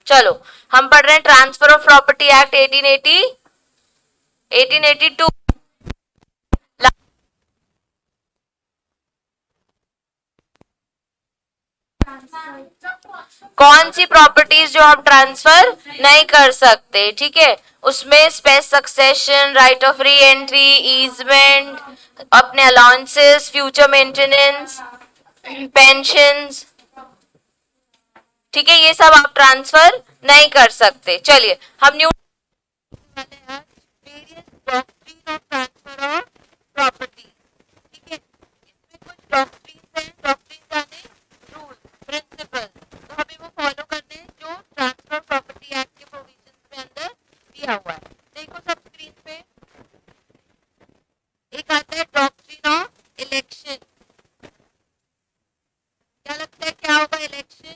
चलो हम पढ़ रहे हैं ट्रांसफर ऑफ प्रॉपर्टी एक्ट 1880 1882। कौन सी प्रॉपर्टीज जो हम ट्रांसफर नहीं कर सकते, ठीक है। उसमें space succession, right of re entry, easement, अपने अलाउंसेस, फ्यूचर मेंटेनेंस, पेंशंस, ठीक है, ये सब आप ट्रांसफर नहीं कर सकते। चलिए हम न्यू ट्रांसफर ऑफ प्रॉपर्टी, ठीक है। इसमें कुछ डॉक्ट्रिन्स हैं, डॉक्ट्रिन्स यानी रूल, प्रिंसिपल, तो हमें वो फॉलो करने हैं जो ट्रांसफर प्रॉपर्टी एक्ट के प्रोविजंस में अंदर दिया हुआ है। देखो सब स्क्रीन पे एक आता है डॉक्ट्रिन ऑफ इलेक्शन। क्या लगता है क्या होगा इलेक्शन?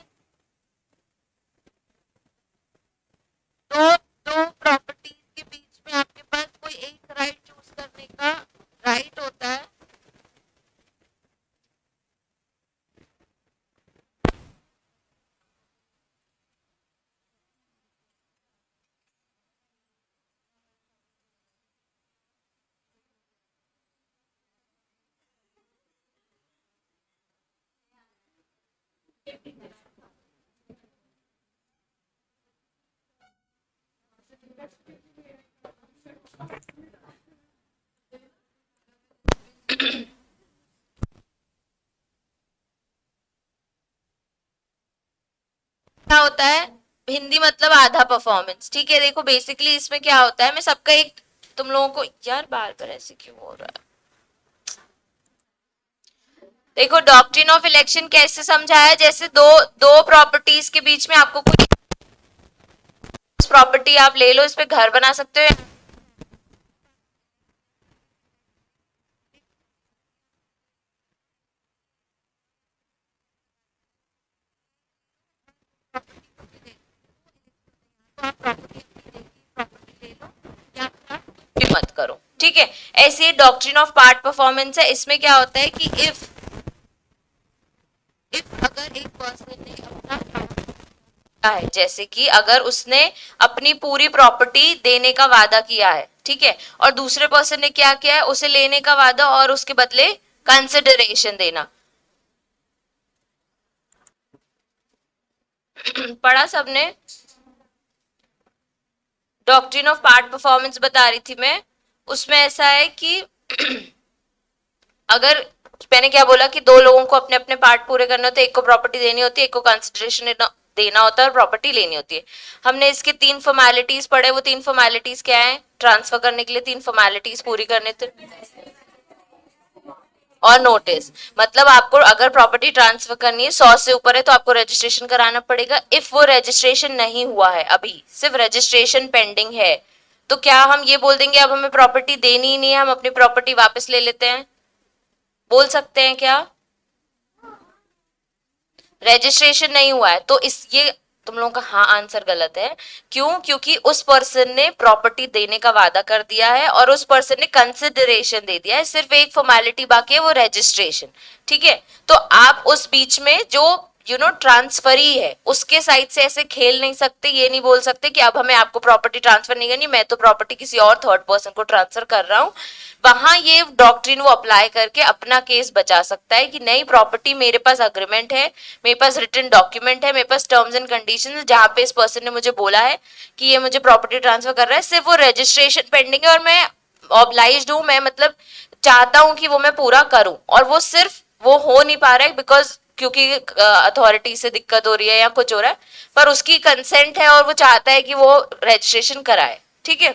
दो दो प्रॉपर्टीज के बीच में आपके पास कोई एक राइट चूज करने का राइट होता है। क्या होता है हिंदी मतलब आधा परफॉर्मेंस, ठीक है। देखो बेसिकली इसमें क्या होता है, मैं सबका एक तुम लोगों को, यार बार बार ऐसे क्यों हो रहा है। देखो डॉक्ट्रिन ऑफ इलेक्शन कैसे समझाया, जैसे दो दो प्रॉपर्टीज के बीच में आपको कोई प्रॉपर्टी आप ले लो, इस पे घर बना सकते हो। मत करो, ठीक है। ऐसे डॉक्ट्रिन ऑफ पार्ट परफॉर्मेंस है, इसमें क्या होता है कि इफ अगर एक पर्सन ने अपना है, जैसे कि अगर उसने अपनी पूरी प्रॉपर्टी देने का वादा किया है, ठीक है, और दूसरे पर्सन ने क्या किया है, उसे लेने का वादा और उसके बदले कंसिडरेशन देना। पढ़ा सबने? डॉक्ट्रिन ऑफ पार्ट परफॉर्मेंस बता रही थी मैं। उसमें ऐसा है कि अगर मैंने क्या बोला कि दो लोगों को अपने अपने पार्ट पूरे करने होते हैं, एक को प्रॉपर्टी देनी होती है, एक को कंसिडरेशन देना होता है और प्रॉपर्टी लेनी होती है। हमने इसके तीन फॉर्मेलिटीज पढ़े, वो तीन फॉर्मेलिटीज क्या है, ट्रांसफर करने के लिए तीन फॉर्मेलिटीज पूरी करने थे। और नोटिस, मतलब आपको अगर प्रॉपर्टी ट्रांसफर करनी है 100 से ऊपर है तो आपको रजिस्ट्रेशन कराना पड़ेगा। इफ वो रजिस्ट्रेशन नहीं हुआ है, अभी सिर्फ रजिस्ट्रेशन पेंडिंग है, तो क्या हम ये बोल देंगे अब हमें प्रॉपर्टी देनी ही नहीं है, हम अपनी प्रॉपर्टी वापस ले लेते हैं? बोल सकते हैं क्या? रजिस्ट्रेशन नहीं हुआ है तो इस ये तुम लोगों का हाँ आंसर गलत है। क्यों? क्योंकि उस पर्सन ने प्रॉपर्टी देने का वादा कर दिया है और उस पर्सन ने कंसिडरेशन दे दिया है, सिर्फ एक फॉर्मेलिटी बाकी है, वो रजिस्ट्रेशन, ठीक है। तो आप उस बीच में जो ट्रांसफरी है उसके साइड से ऐसे खेल नहीं सकते, ये नहीं बोल सकते कि अब हमें आपको प्रॉपर्टी ट्रांसफर नहीं करनी, मैं तो प्रॉपर्टी किसी और थर्ड पर्सन को ट्रांसफर कर रहा हूं। वहां ये डॉक्ट्रिन वो अप्लाई करके अपना केस बचा सकता है कि नहीं, प्रॉपर्टी मेरे पास अग्रीमेंट है, मेरे पास रिटन डॉक्यूमेंट है, मेरे पास टर्म्स एंड कंडीशन जहां पे इस पर्सन ने मुझे बोला है कि ये मुझे प्रॉपर्टी ट्रांसफर कर रहा है, सिर्फ वो रजिस्ट्रेशन पेंडिंग है और मैं ऑब्लाइज्ड हूं, मैं मतलब चाहता हूं कि वो मैं पूरा करूं, और वो सिर्फ वो हो नहीं पा रहा है बिकॉज क्योंकि अथॉरिटी से दिक्कत हो रही है या कुछ हो रहा है, पर उसकी कंसेंट है और वो चाहता है कि वो रजिस्ट्रेशन कराए, ठीक है।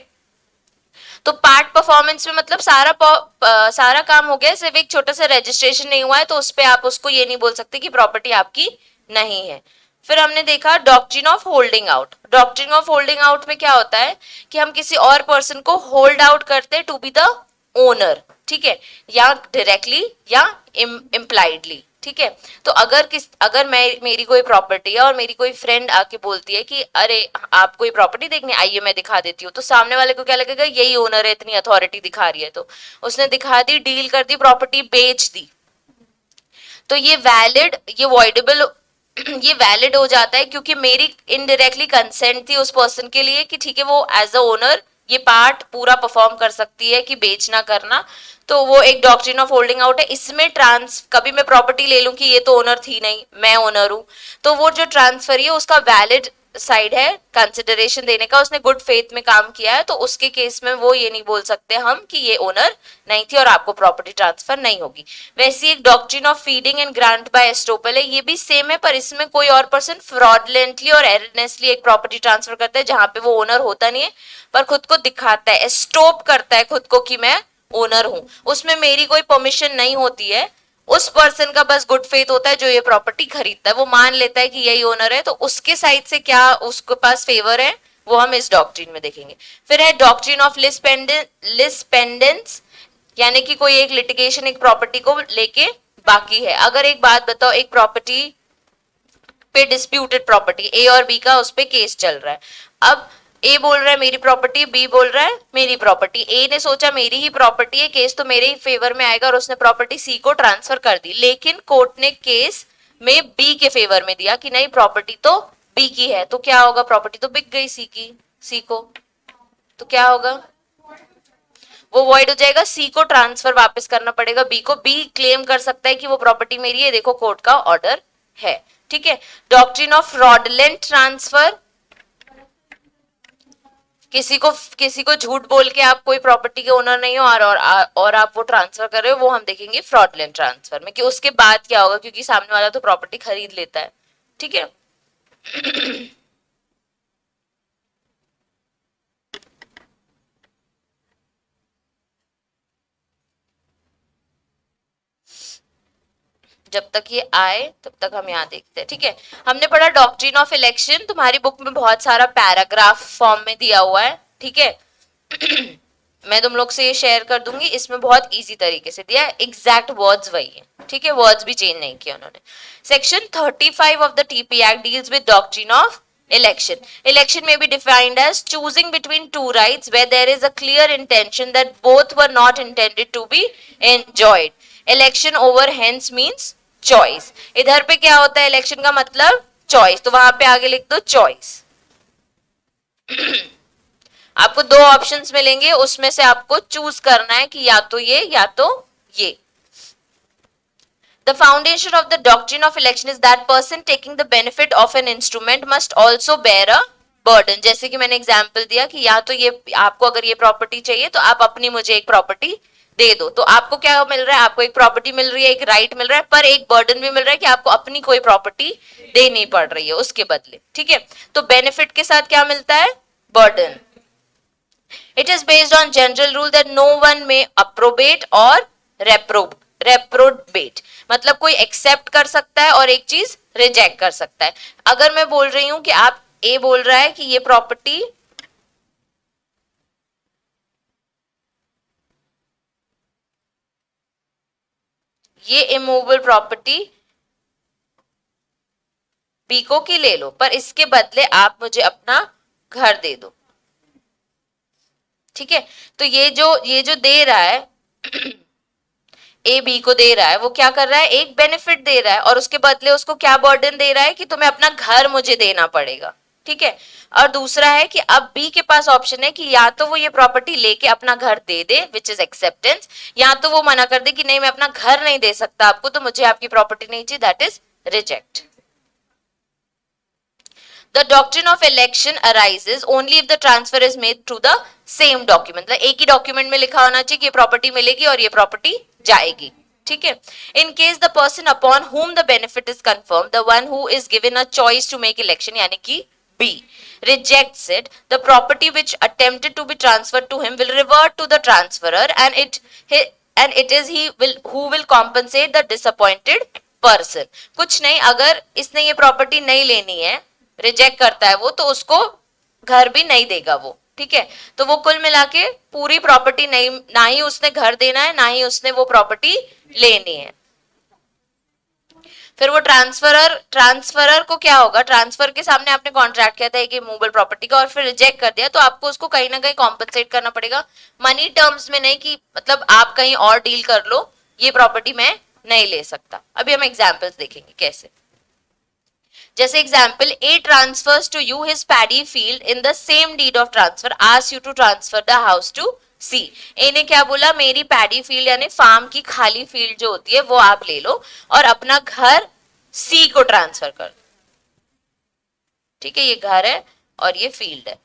तो पार्ट परफॉर्मेंस में मतलब सारा काम हो गया, सिर्फ एक छोटा सा रजिस्ट्रेशन नहीं हुआ है, तो उस पर आप उसको ये नहीं बोल सकते कि प्रॉपर्टी आपकी नहीं है। फिर हमने देखा doctrine of holding out. Doctrine of holding out में क्या होता है कि हम किसी और पर्सन को होल्ड आउट करते हैं टू बी द ओनर, ठीक है, या डायरेक्टली या इम्प्लाइडली, ठीक है। तो अगर मेरी कोई प्रॉपर्टी है और मेरी कोई फ्रेंड आके बोलती है कि अरे आप कोई प्रॉपर्टी देखने आइए मैं दिखा देती हूँ, तो सामने वाले को क्या लगेगा, यही ओनर है, इतनी अथॉरिटी दिखा रही है, तो उसने दिखा दी, डील कर दी, प्रॉपर्टी बेच दी, तो ये वैलिड, ये वॉइडेबल ये वैलिड हो जाता है क्योंकि मेरी इनडायरेक्टली कंसेंट थी उस पर्सन के लिए कि ठीक है वो एज अ ओनर ये पार्ट पूरा परफॉर्म कर सकती है कि बेचना करना, तो वो एक डॉक्ट्रिन ऑफ होल्डिंग आउट है। इसमें ट्रांस कभी मैं प्रॉपर्टी ले लूं कि ये तो ओनर थी नहीं, मैं ओनर हूं, तो वो जो ट्रांसफर है उसका वैलिड साइड है कंसिडरेशन देने का, उसने गुड फेथ में काम किया है, तो उसके केस में वो ये नहीं बोल सकते हम कि ये ओनर नहीं थी और आपको प्रॉपर्टी ट्रांसफर नहीं होगी। वैसे एक doctrine of feeding and grant by estoppel है, ये भी सेम है, पर इसमें कोई और पर्सन फ्रॉडलेंटली और एरनेसली एक प्रॉपर्टी ट्रांसफर करता है जहां पे वो ओनर होता नहीं है पर खुद को दिखाता है, एस्टोप करता है खुद को कि मैं ओनर हूं। उसमें मेरी कोई परमिशन नहीं होती है, उस पर्सन का बस गुड फेथ होता है जो ये प्रॉपर्टी खरीदता है, वो मान लेता है कि यही ओनर है, तो उसके साइड से क्या उसके पास फेवर है वो हम इस डॉक्ट्रिन में देखेंगे। फिर है डॉक्ट्रिन ऑफ लिस्पेंडेंस, यानी कि कोई एक लिटिगेशन एक प्रॉपर्टी को लेके बाकी है। अगर एक बात बताओ, एक प्रॉपर्टी पे डिस्प्यूटेड प्रॉपर्टी ए और बी का उस पे केस चल रहा है, अब ए बोल रहा है मेरी प्रॉपर्टी, बी बोल रहा है मेरी प्रॉपर्टी, ए ने सोचा मेरी ही प्रॉपर्टी है, केस तो मेरे ही फेवर में आएगा और उसने प्रॉपर्टी सी को ट्रांसफर कर दी, लेकिन कोर्ट ने केस में बी के फेवर में दिया कि नहीं प्रॉपर्टी तो बी की है, तो क्या होगा, प्रॉपर्टी तो बिक गई सी को, तो क्या होगा, वो वॉइड हो जाएगा, सी को ट्रांसफर वापस करना पड़ेगा बी को, बी क्लेम कर सकता है कि वो प्रॉपर्टी मेरी है, देखो कोर्ट का ऑर्डर है। ठीक है, डॉक्ट्रिन ऑफ फ्रॉडलेंट ट्रांसफर, किसी को झूठ बोल के आप कोई प्रॉपर्टी के ओनर नहीं हो और आप वो ट्रांसफर कर रहे हो, वो हम देखेंगे फ्रॉडलेंट ट्रांसफर में कि उसके बाद क्या होगा, क्योंकि सामने वाला तो प्रॉपर्टी खरीद लेता है। ठीक है, जब तक ये आए तब तक हम यहाँ देखते हैं। ठीक है, हमने पढ़ा डॉक्ट्रिन ऑफ इलेक्शन, तुम्हारी बुक में बहुत सारा पैराग्राफ फॉर्म में दिया हुआ है। ठीक है, मैं तुम लोग से ये शेयर कर दूंगी, इसमें बहुत इजी तरीके से दिया है, एग्जैक्ट वर्ड्स वही है। ठीक है, वर्ड्स भी चेंज नहीं किया उन्होंने। Section 35 of the TP act deals with doctrine of election. Election may be defined as choosing between two rights where there is a clear intention that both were not intended to be enjoyed. Election over hence means choice. इधर पे क्या होता है, election का मतलब choice, तो वहां पे आगे लिख दो choice. आपको दो ऑप्शंस मिलेंगे, उसमें से आपको चूज करना है कि या तो ये या तो ये। The foundation of the doctrine of election is that person taking the benefit of an instrument must also bear a burden. जैसे कि मैंने एग्जाम्पल दिया कि या तो ये आपको अगर ये प्रॉपर्टी चाहिए तो आप अपनी मुझे एक प्रॉपर्टी दे दो, तो आपको क्या मिल रहा है, आपको एक प्रॉपर्टी मिल रही है, एक राइट मिल रहा है, पर एक बर्डन भी मिल रहा है कि आपको अपनी कोई प्रॉपर्टी देनी पड़ रही है उसके बदले। ठीक है, तो बेनिफिट के साथ क्या मिलता है, burden. It is based on general rule that no one may approbate और reprobate, मतलब कोई एक्सेप्ट कर सकता है और एक चीज रिजेक्ट कर सकता है। अगर मैं बोल रही हूं कि आप ए बोल रहा है कि ये प्रॉपर्टी ये इमूवेबल प्रॉपर्टी बी को की ले लो, पर इसके बदले आप मुझे अपना घर दे दो। ठीक है, तो ये जो दे रहा है ए बी को दे रहा है, वो क्या कर रहा है, एक बेनिफिट दे रहा है और उसके बदले उसको क्या बर्डन दे रहा है कि तुम्हें अपना घर मुझे देना पड़ेगा। ठीक है, और दूसरा है कि अब बी के पास ऑप्शन है कि या तो वो ये प्रॉपर्टी लेके अपना घर दे दे विच इज एक्सेप्टेंस, या तो वो मना कर दे कि नहीं मैं अपना घर नहीं दे सकता आपको, तो मुझे आपकी प्रॉपर्टी नहीं चाहिए, that is reject. The doctrine of election arises only if the transfer is made through the same document. मतलब एक ही डॉक्यूमेंट में लिखा होना चाहिए कि ये प्रॉपर्टी मिलेगी और ये प्रॉपर्टी जाएगी। ठीक है, in case the person upon whom the benefit is confirmed, the one who is given a choice to make election, यानी कि B, rejects it, the property which attempted to be transferred to him will revert to the transferor, and it is he will who will compensate the disappointed person. कुछ नहीं, अगर इसने ये property नहीं लेनी है, रिजेक्ट करता है वो, तो उसको घर भी नहीं देगा वो। ठीक है, तो वो कुल मिला के पूरी प्रॉपर्टी नहीं, ना ही उसने घर देना है ना ही उसने वो प्रॉपर्टी लेनी है। फिर वो ट्रांसफरर को क्या होगा, ट्रांसफर के सामने आपने कॉन्ट्रैक्ट किया था एक मूवेबल प्रॉपर्टी का और फिर रिजेक्ट कर दिया, तो आपको उसको कहीं ना कहीं कॉम्पनसेट करना पड़ेगा, मनी टर्म्स में नहीं कि मतलब आप कहीं और डील कर लो, ये प्रॉपर्टी मैं नहीं ले सकता। अभी हम एग्जाम्पल्स देखेंगे कैसे। जैसे example, A transfers to you his paddy field in the same deed of transfer, ask you to transfer the house to C. A ने क्या बोला, मेरी पैडी फील्ड यानी फार्म की खाली फील्ड जो होती है वो आप ले लो और अपना घर सी को ट्रांसफर कर दो। ठीक है, ये घर है और ये फील्ड है।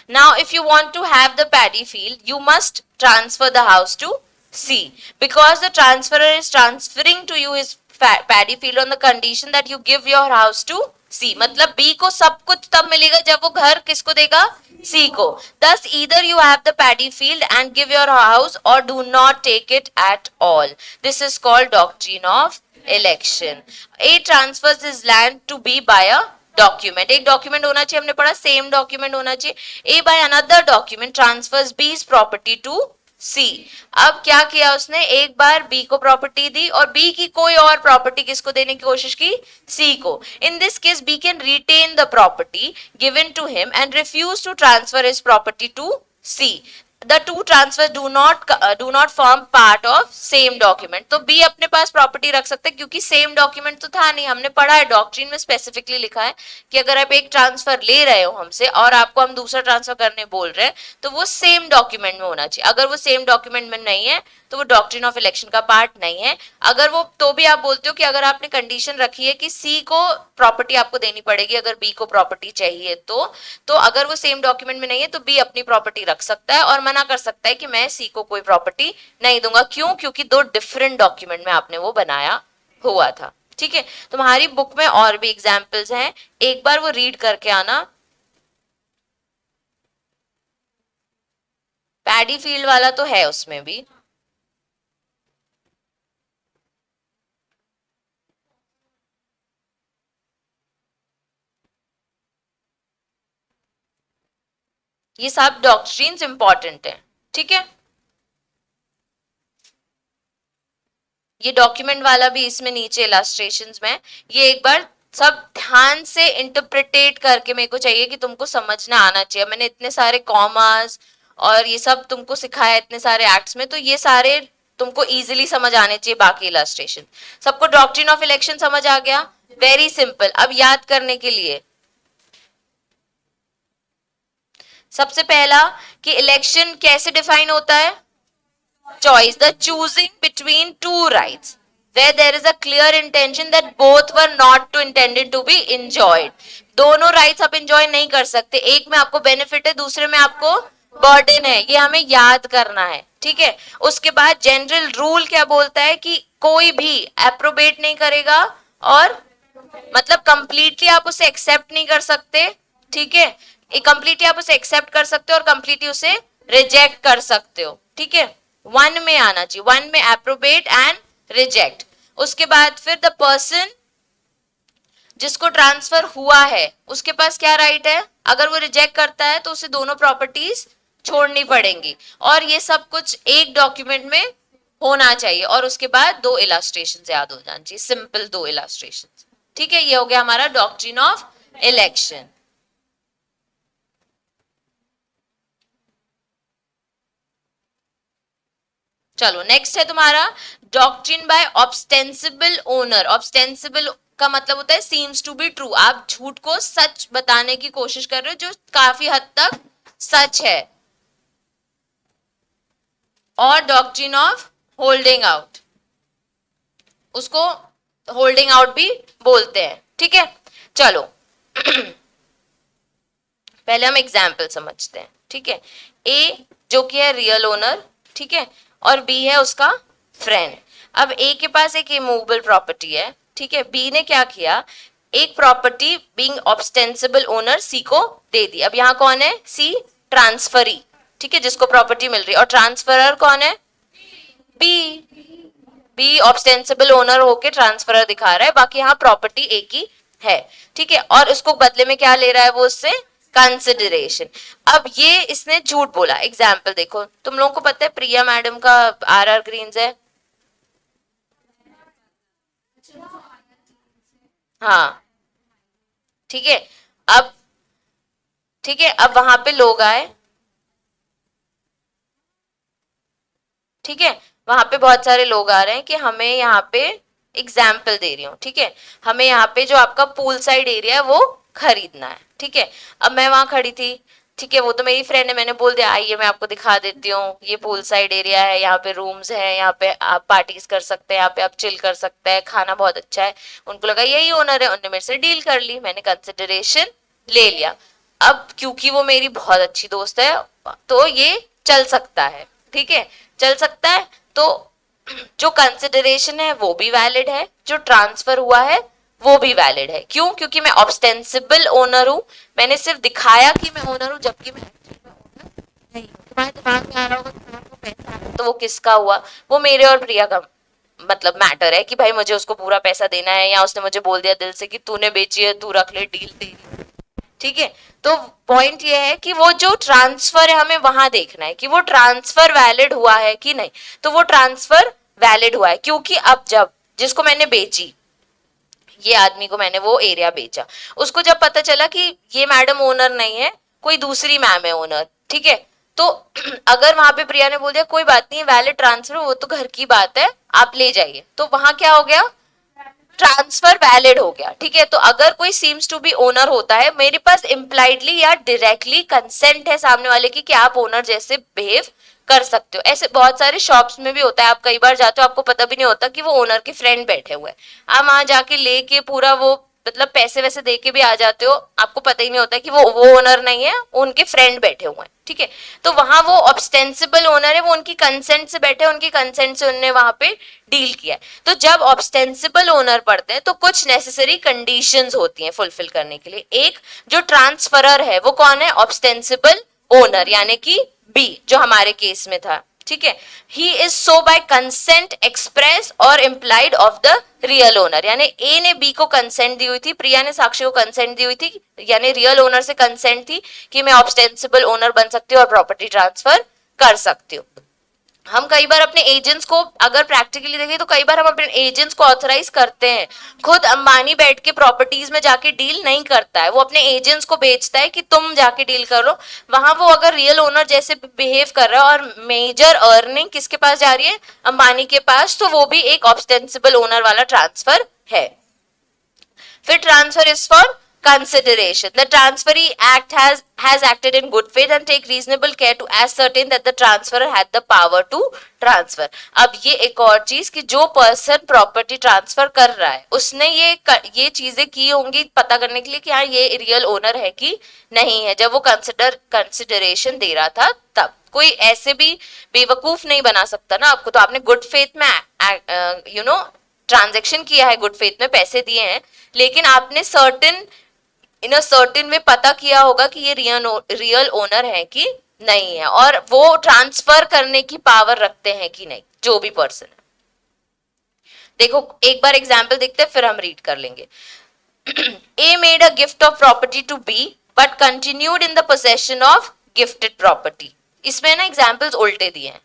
Now, if you want to have the paddy field, you must transfer the house to C, because the transferor is transferring to you his paddy field on the condition that you give your house to C. मतलब B को सब कुछ तब मिलेगा जब वो घर किसको देगा, C को। Thus, either you have the paddy field and give your house or do not take it at all. This is called doctrine of election. A transfers his land to B by a document, एक document होना चाहिए, हमने पढ़ा same document होना चाहिए। ए by another document transverse बीज property to सी। अब क्या किया उसने, एक बार बी को प्रॉपर्टी दी और बी की कोई और प्रॉपर्टी किसको देने की कोशिश की, सी को। In this case B can retain the property given to him and refuse to transfer his property to C. The two transfers do not form part of same document. तो B अपने पास property रख सकते हैं क्योंकि same document तो था नहीं। हमने पढ़ा है डॉक्ट्रिन में स्पेसिफिकली लिखा है कि अगर आप एक ट्रांसफर ले रहे हो हमसे और आपको हम दूसरा ट्रांसफर करने बोल रहे हैं तो वो सेम डॉक्यूमेंट में होना चाहिए। अगर वो सेम डॉक्यूमेंट में नहीं है तो वो डॉक्ट्रिन ऑफ इलेक्शन का पार्ट नहीं है। अगर वो तो भी आप बोलते हो कि अगर आपने कंडीशन रखी है कि सी को प्रॉपर्टी आपको देनी पड़ेगी अगर बी को प्रॉपर्टी चाहिए तो अगर वो सेम डॉक्यूमेंट में नहीं है तो बी अपनी प्रॉपर्टी रख सकता है और मना कर सकता है कि मैं सी को कोई प्रॉपर्टी नहीं दूंगा। क्यों? क्योंकि दो डिफरेंट डॉक्यूमेंट में आपने वो बनाया हुआ था। ठीक है, तुम्हारी बुक में और भी एग्जाम्पल्स हैं, एक बार वो रीड करके आना। पैडी फील्ड वाला तो है उसमें भी। ये सब डॉक्ट्रिन्स इंपॉर्टेंट है। ठीक है, ये डॉक्यूमेंट वाला भी इसमें नीचे इलस्ट्रेशंस में, ये एक बार सब ध्यान से इंटरप्रिटेट करके मेरे को चाहिए कि तुमको समझना आना चाहिए। मैंने इतने सारे कॉमास और ये सब तुमको सिखाया इतने सारे एक्ट्स में, तो ये सारे तुमको इजीली समझ आने चाहिए। बाकी इलस्ट्रेशन सबको डॉक्ट्रिन ऑफ इलेक्शन समझ आ गया? Very simple. अब याद करने के लिए सबसे पहला कि इलेक्शन कैसे डिफाइन होता है, choice, the choosing between two rights where there is a clear intention that both were not to intended to be enjoyed. दोनों राइट्स आप एंजॉय नहीं कर सकते, एक में आपको बेनिफिट है दूसरे में आपको बर्डन है, ये हमें याद करना है। ठीक है, उसके बाद जनरल रूल क्या बोलता है कि कोई भी अप्रोबेट नहीं करेगा और मतलब कंप्लीटली आप उसे एक्सेप्ट नहीं कर सकते। ठीक है, कंप्लीटली आप उसे एक्सेप्ट कर सकते हो और कंप्लीटली उसे रिजेक्ट कर सकते हो। ठीक है, वन में आना चाहिए, वन में अप्रोबेट एंड रिजेक्ट। उसके बाद फिर द पर्सन जिसको ट्रांसफर हुआ है उसके पास क्या राइट है, अगर वो रिजेक्ट करता है तो उसे दोनों प्रॉपर्टीज छोड़नी पड़ेंगी और ये सब कुछ एक डॉक्यूमेंट में होना चाहिए। और उसके बाद दो इलस्ट्रेशन याद हो जानी चाहिए, सिंपल दो इलस्ट्रेशन। ठीक है, ये हो गया हमारा डॉक्ट्रिन ऑफ इलेक्शन। चलो नेक्स्ट है तुम्हारा डॉक्ट्रिन बाय ऑब्स्टेंसिबल ओनर। ऑब्स्टेंसिबल का मतलब होता है सीम्स टू बी ट्रू, आप झूठ को सच बताने की कोशिश कर रहे हो जो काफी हद तक सच है। और डॉक्ट्रिन ऑफ होल्डिंग आउट, उसको होल्डिंग आउट भी बोलते हैं। ठीक है, चलो पहले हम एग्जाम्पल समझते हैं। ठीक है, ए जो कि है रियल ओनर, ठीक है, और बी है उसका फ्रेंड। अब ए के पास एक इमूवेबल प्रॉपर्टी है। ठीक है, बी ने क्या किया, एक प्रॉपर्टी बीइंग ऑब्स्टेंसिबल ओनर सी को दे दी। अब यहाँ कौन है, सी ट्रांसफरी। ठीक है, जिसको प्रॉपर्टी मिल रही है, और ट्रांसफरर कौन है, बी। बी ऑब्स्टेंसिबल ओनर होके ट्रांसफरर दिखा रहा है, बाकी यहाँ प्रॉपर्टी ए की है। ठीक है, और उसको बदले में क्या ले रहा है वो उससे, कंसिडरेशन। अब ये इसने झूठ बोला। एग्जाम्पल देखो, तुम लोगों को पता है प्रिया मैडम का आरआर ग्रीन्स है। हाँ ठीक है, अब ठीक है, अब वहां पे लोग आए। ठीक है, वहां पे बहुत सारे लोग आ रहे हैं कि हमें यहाँ पे एग्जाम्पल दे रही हूँ, ठीक है। हमें यहाँ पे जो आपका पूल साइड एरिया है वो खरीदना है, ठीक है। अब मैं वहां खड़ी थी, ठीक है, वो तो मेरी फ्रेंड है, मैंने बोल दिया आइए मैं आपको दिखा देती हूँ, ये पूल साइड एरिया है, यहाँ पे रूम्स हैं, यहाँ पे आप पार्टीज कर सकते हैं, यहाँ पे आप चिल कर सकते हैं, खाना बहुत अच्छा है। उनको लगा यही ओनर है, उन्होंने मेरे से डील कर ली, मैंने कंसिडरेशन ले लिया। अब क्योंकि वो मेरी बहुत अच्छी दोस्त है तो ये चल सकता है, ठीक है, चल सकता है। तो जो कंसिडरेशन है वो भी वैलिड है, जो ट्रांसफर हुआ है वो भी वैलिड है। क्यों? क्योंकि मैं ऑब्स्टेंसिबल ओनर हूं, मैंने सिर्फ दिखाया कि मैं ओनर हूं, जबकि मैं नहीं हूं। तुम्हारे दिमाग में आ रहा होगा कि तुमको पैसा आ रहा है, तो वो किसका हुआ? वो मेरे और प्रिया का मतलब मैटर है कि भाई मुझे उसको पूरा पैसा देना है, या उसने मुझे बोल दिया दिल से कि तूने बेची है, तू रख ले, डील तेरी, ठीक है। तो पॉइंट ये है कि वो जो ट्रांसफर है हमें वहां देखना है कि वो ट्रांसफर वैलिड हुआ है कि नहीं। तो वो ट्रांसफर वैलिड हुआ है, क्योंकि अब जब जिसको मैंने बेची, ये आदमी को मैंने वो एरिया बेचा, उसको जब पता चला कि ये मैडम ओनर नहीं है, कोई दूसरी मैम है ओनर, ठीक है। तो अगर वहां पे प्रिया ने बोल दिया कोई बात नहीं, वैलिड ट्रांसफर, वो तो घर की बात है, आप ले जाइए, तो वहां क्या हो गया? ट्रांसफर वैलिड हो गया, ठीक है। तो अगर कोई सीम्स टू बी ओनर होता है, मेरे पास इम्प्लाइडली या डायरेक्टली कंसेंट है सामने वाले की कि आप ओनर जैसे बिहेव कर सकते हो। ऐसे बहुत सारे शॉप्स में भी होता है, आप कई बार जाते हो, आपको पता भी नहीं होता कि वो ओनर के फ्रेंड बैठे हुए हैं, आप वहां जाके लेके पूरा वो मतलब पैसे वैसे दे के भी आ जाते हो, आपको पता ही नहीं होता कि वो ओनर नहीं है, उनके फ्रेंड बैठे हुए हैं, ठीक है। तो वहां वो ऑब्स्टेंसिबल ओनर है, वो उनकी कंसेंट से बैठे, उनकी कंसेंट से उन्होंने वहां पे डील किया है। तो जब ऑब्स्टेंसिबल ओनर पढ़ते हैं तो कुछ नेसेसरी कंडीशंस होती हैं फुलफिल करने के लिए। एक, जो ट्रांसफरर है वो कौन है? ऑब्स्टेंसिबल ओनर, यानी कि बी, जो हमारे केस में था, ठीक है। He is so by consent express और implied of the real owner, यानी ए ने बी को कंसेंट दी हुई थी, प्रिया ने साक्षी को कंसेंट दी हुई थी, यानी रियल ओनर से कंसेंट थी कि मैं ऑब्स्टेंसिबल ओनर बन सकती हूँ और प्रॉपर्टी ट्रांसफर कर सकती हूँ। हम कई बार अपने एजेंट्स को अगर प्रैक्टिकली देखें तो कई बार हम अपने एजेंट्स को ऑथराइज करते हैं। खुद अंबानी बैठ के प्रॉपर्टीज में जाके डील नहीं करता है, वो अपने एजेंट्स को बेचता है कि तुम जाके डील करो। वहां वो अगर रियल ओनर जैसे बिहेव कर रहा है और मेजर अर्निंग किसके पास जा रही है? अंबानी के पास, तो वो भी एक ऑब्स्टेंसिबल ओनर वाला ट्रांसफर है। फिर transfer is for consideration. The transferee act has acted in good faith and take reasonable care to ascertain that the transferor had the power to transfer. अब ये एक और चीज कि जो पर्सन प्रॉपर्टी ट्रांसफर कर रहा है उसने ये चीजें की होंगी पता करने के लिए कि हाँ ये रियल ओनर है कि नहीं है, जब वो कंसिडरेशन दे रहा था तब। कोई ऐसे भी बेवकूफ नहीं बना सकता ना आपको, तो आपने गुड फेथ में ट्रांजेक्शन किया है, गुड फेथ में पैसे दिए हैं, लेकिन आपने certain in a certain way पता किया होगा कि ये रियल ओनर है कि नहीं है, और वो ट्रांसफर करने की पावर रखते हैं कि नहीं, जो भी पर्सन है। देखो एक बार एग्जाम्पल देखते हैं फिर हम रीड कर लेंगे। A made a gift of property to B but continued in the possession of gifted property. इसमें ना एग्जाम्पल्स उल्टे दिए हैं,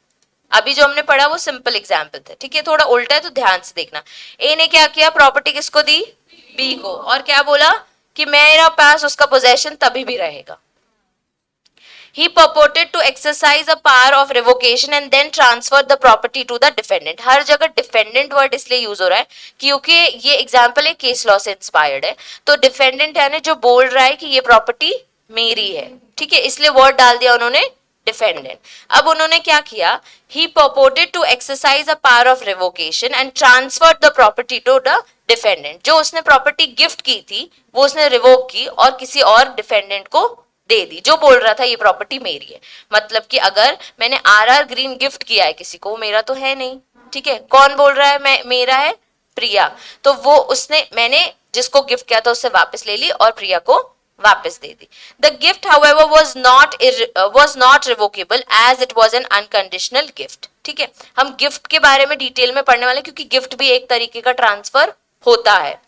अभी जो हमने पढ़ा वो सिंपल एग्जाम्पल थे, ठीक है, थोड़ा उल्टा है तो ध्यान से देखना। ए ने क्या किया? प्रॉपर्टी किसको दी? बी को, और क्या बोला कि मेरा पास उसका पोजेशन तभी भी रहेगा। He purported to exercise a power of revocation and then transfer the property to the defendant. हर जगह defendant word इसलिए यूज हो रहा है क्योंकि ये एग्जाम्पल है केस लॉ से इंस्पायर्ड है। तो डिफेंडेंट है ना जो बोल रहा है कि ये प्रॉपर्टी मेरी है, ठीक है, इसलिए वर्ड डाल दिया उन्होंने डिफेंडेंट। अब उन्होंने क्या किया? He purported to exercise a power of revocation and transferred the property to the defendant. जो उसने प्रॉपर्टी गिफ्ट की थी वो उसने रिवोक की और किसी और डिफेंडेंट को दे दी, जो बोल रहा था ये प्रॉपर्टी मेरी है। मतलब कि अगर मैंने आरआर ग्रीन गिफ्ट किया है किसी को, वो मेरा तो है नहीं, ठीक है, कौन बोल रहा है मैं मेरा है? प्रिया। तो वो उसने मैंने जिसको गिफ्ट किया था उससे वापस ले ली और प्रिया को वापस दे दी। The gift however was not revocable as it was an unconditional gift, ठीक है। हम गिफ्ट के बारे में डिटेल में पढ़ने वाले क्योंकि गिफ्ट भी एक तरीके का ट्रांसफर होता है।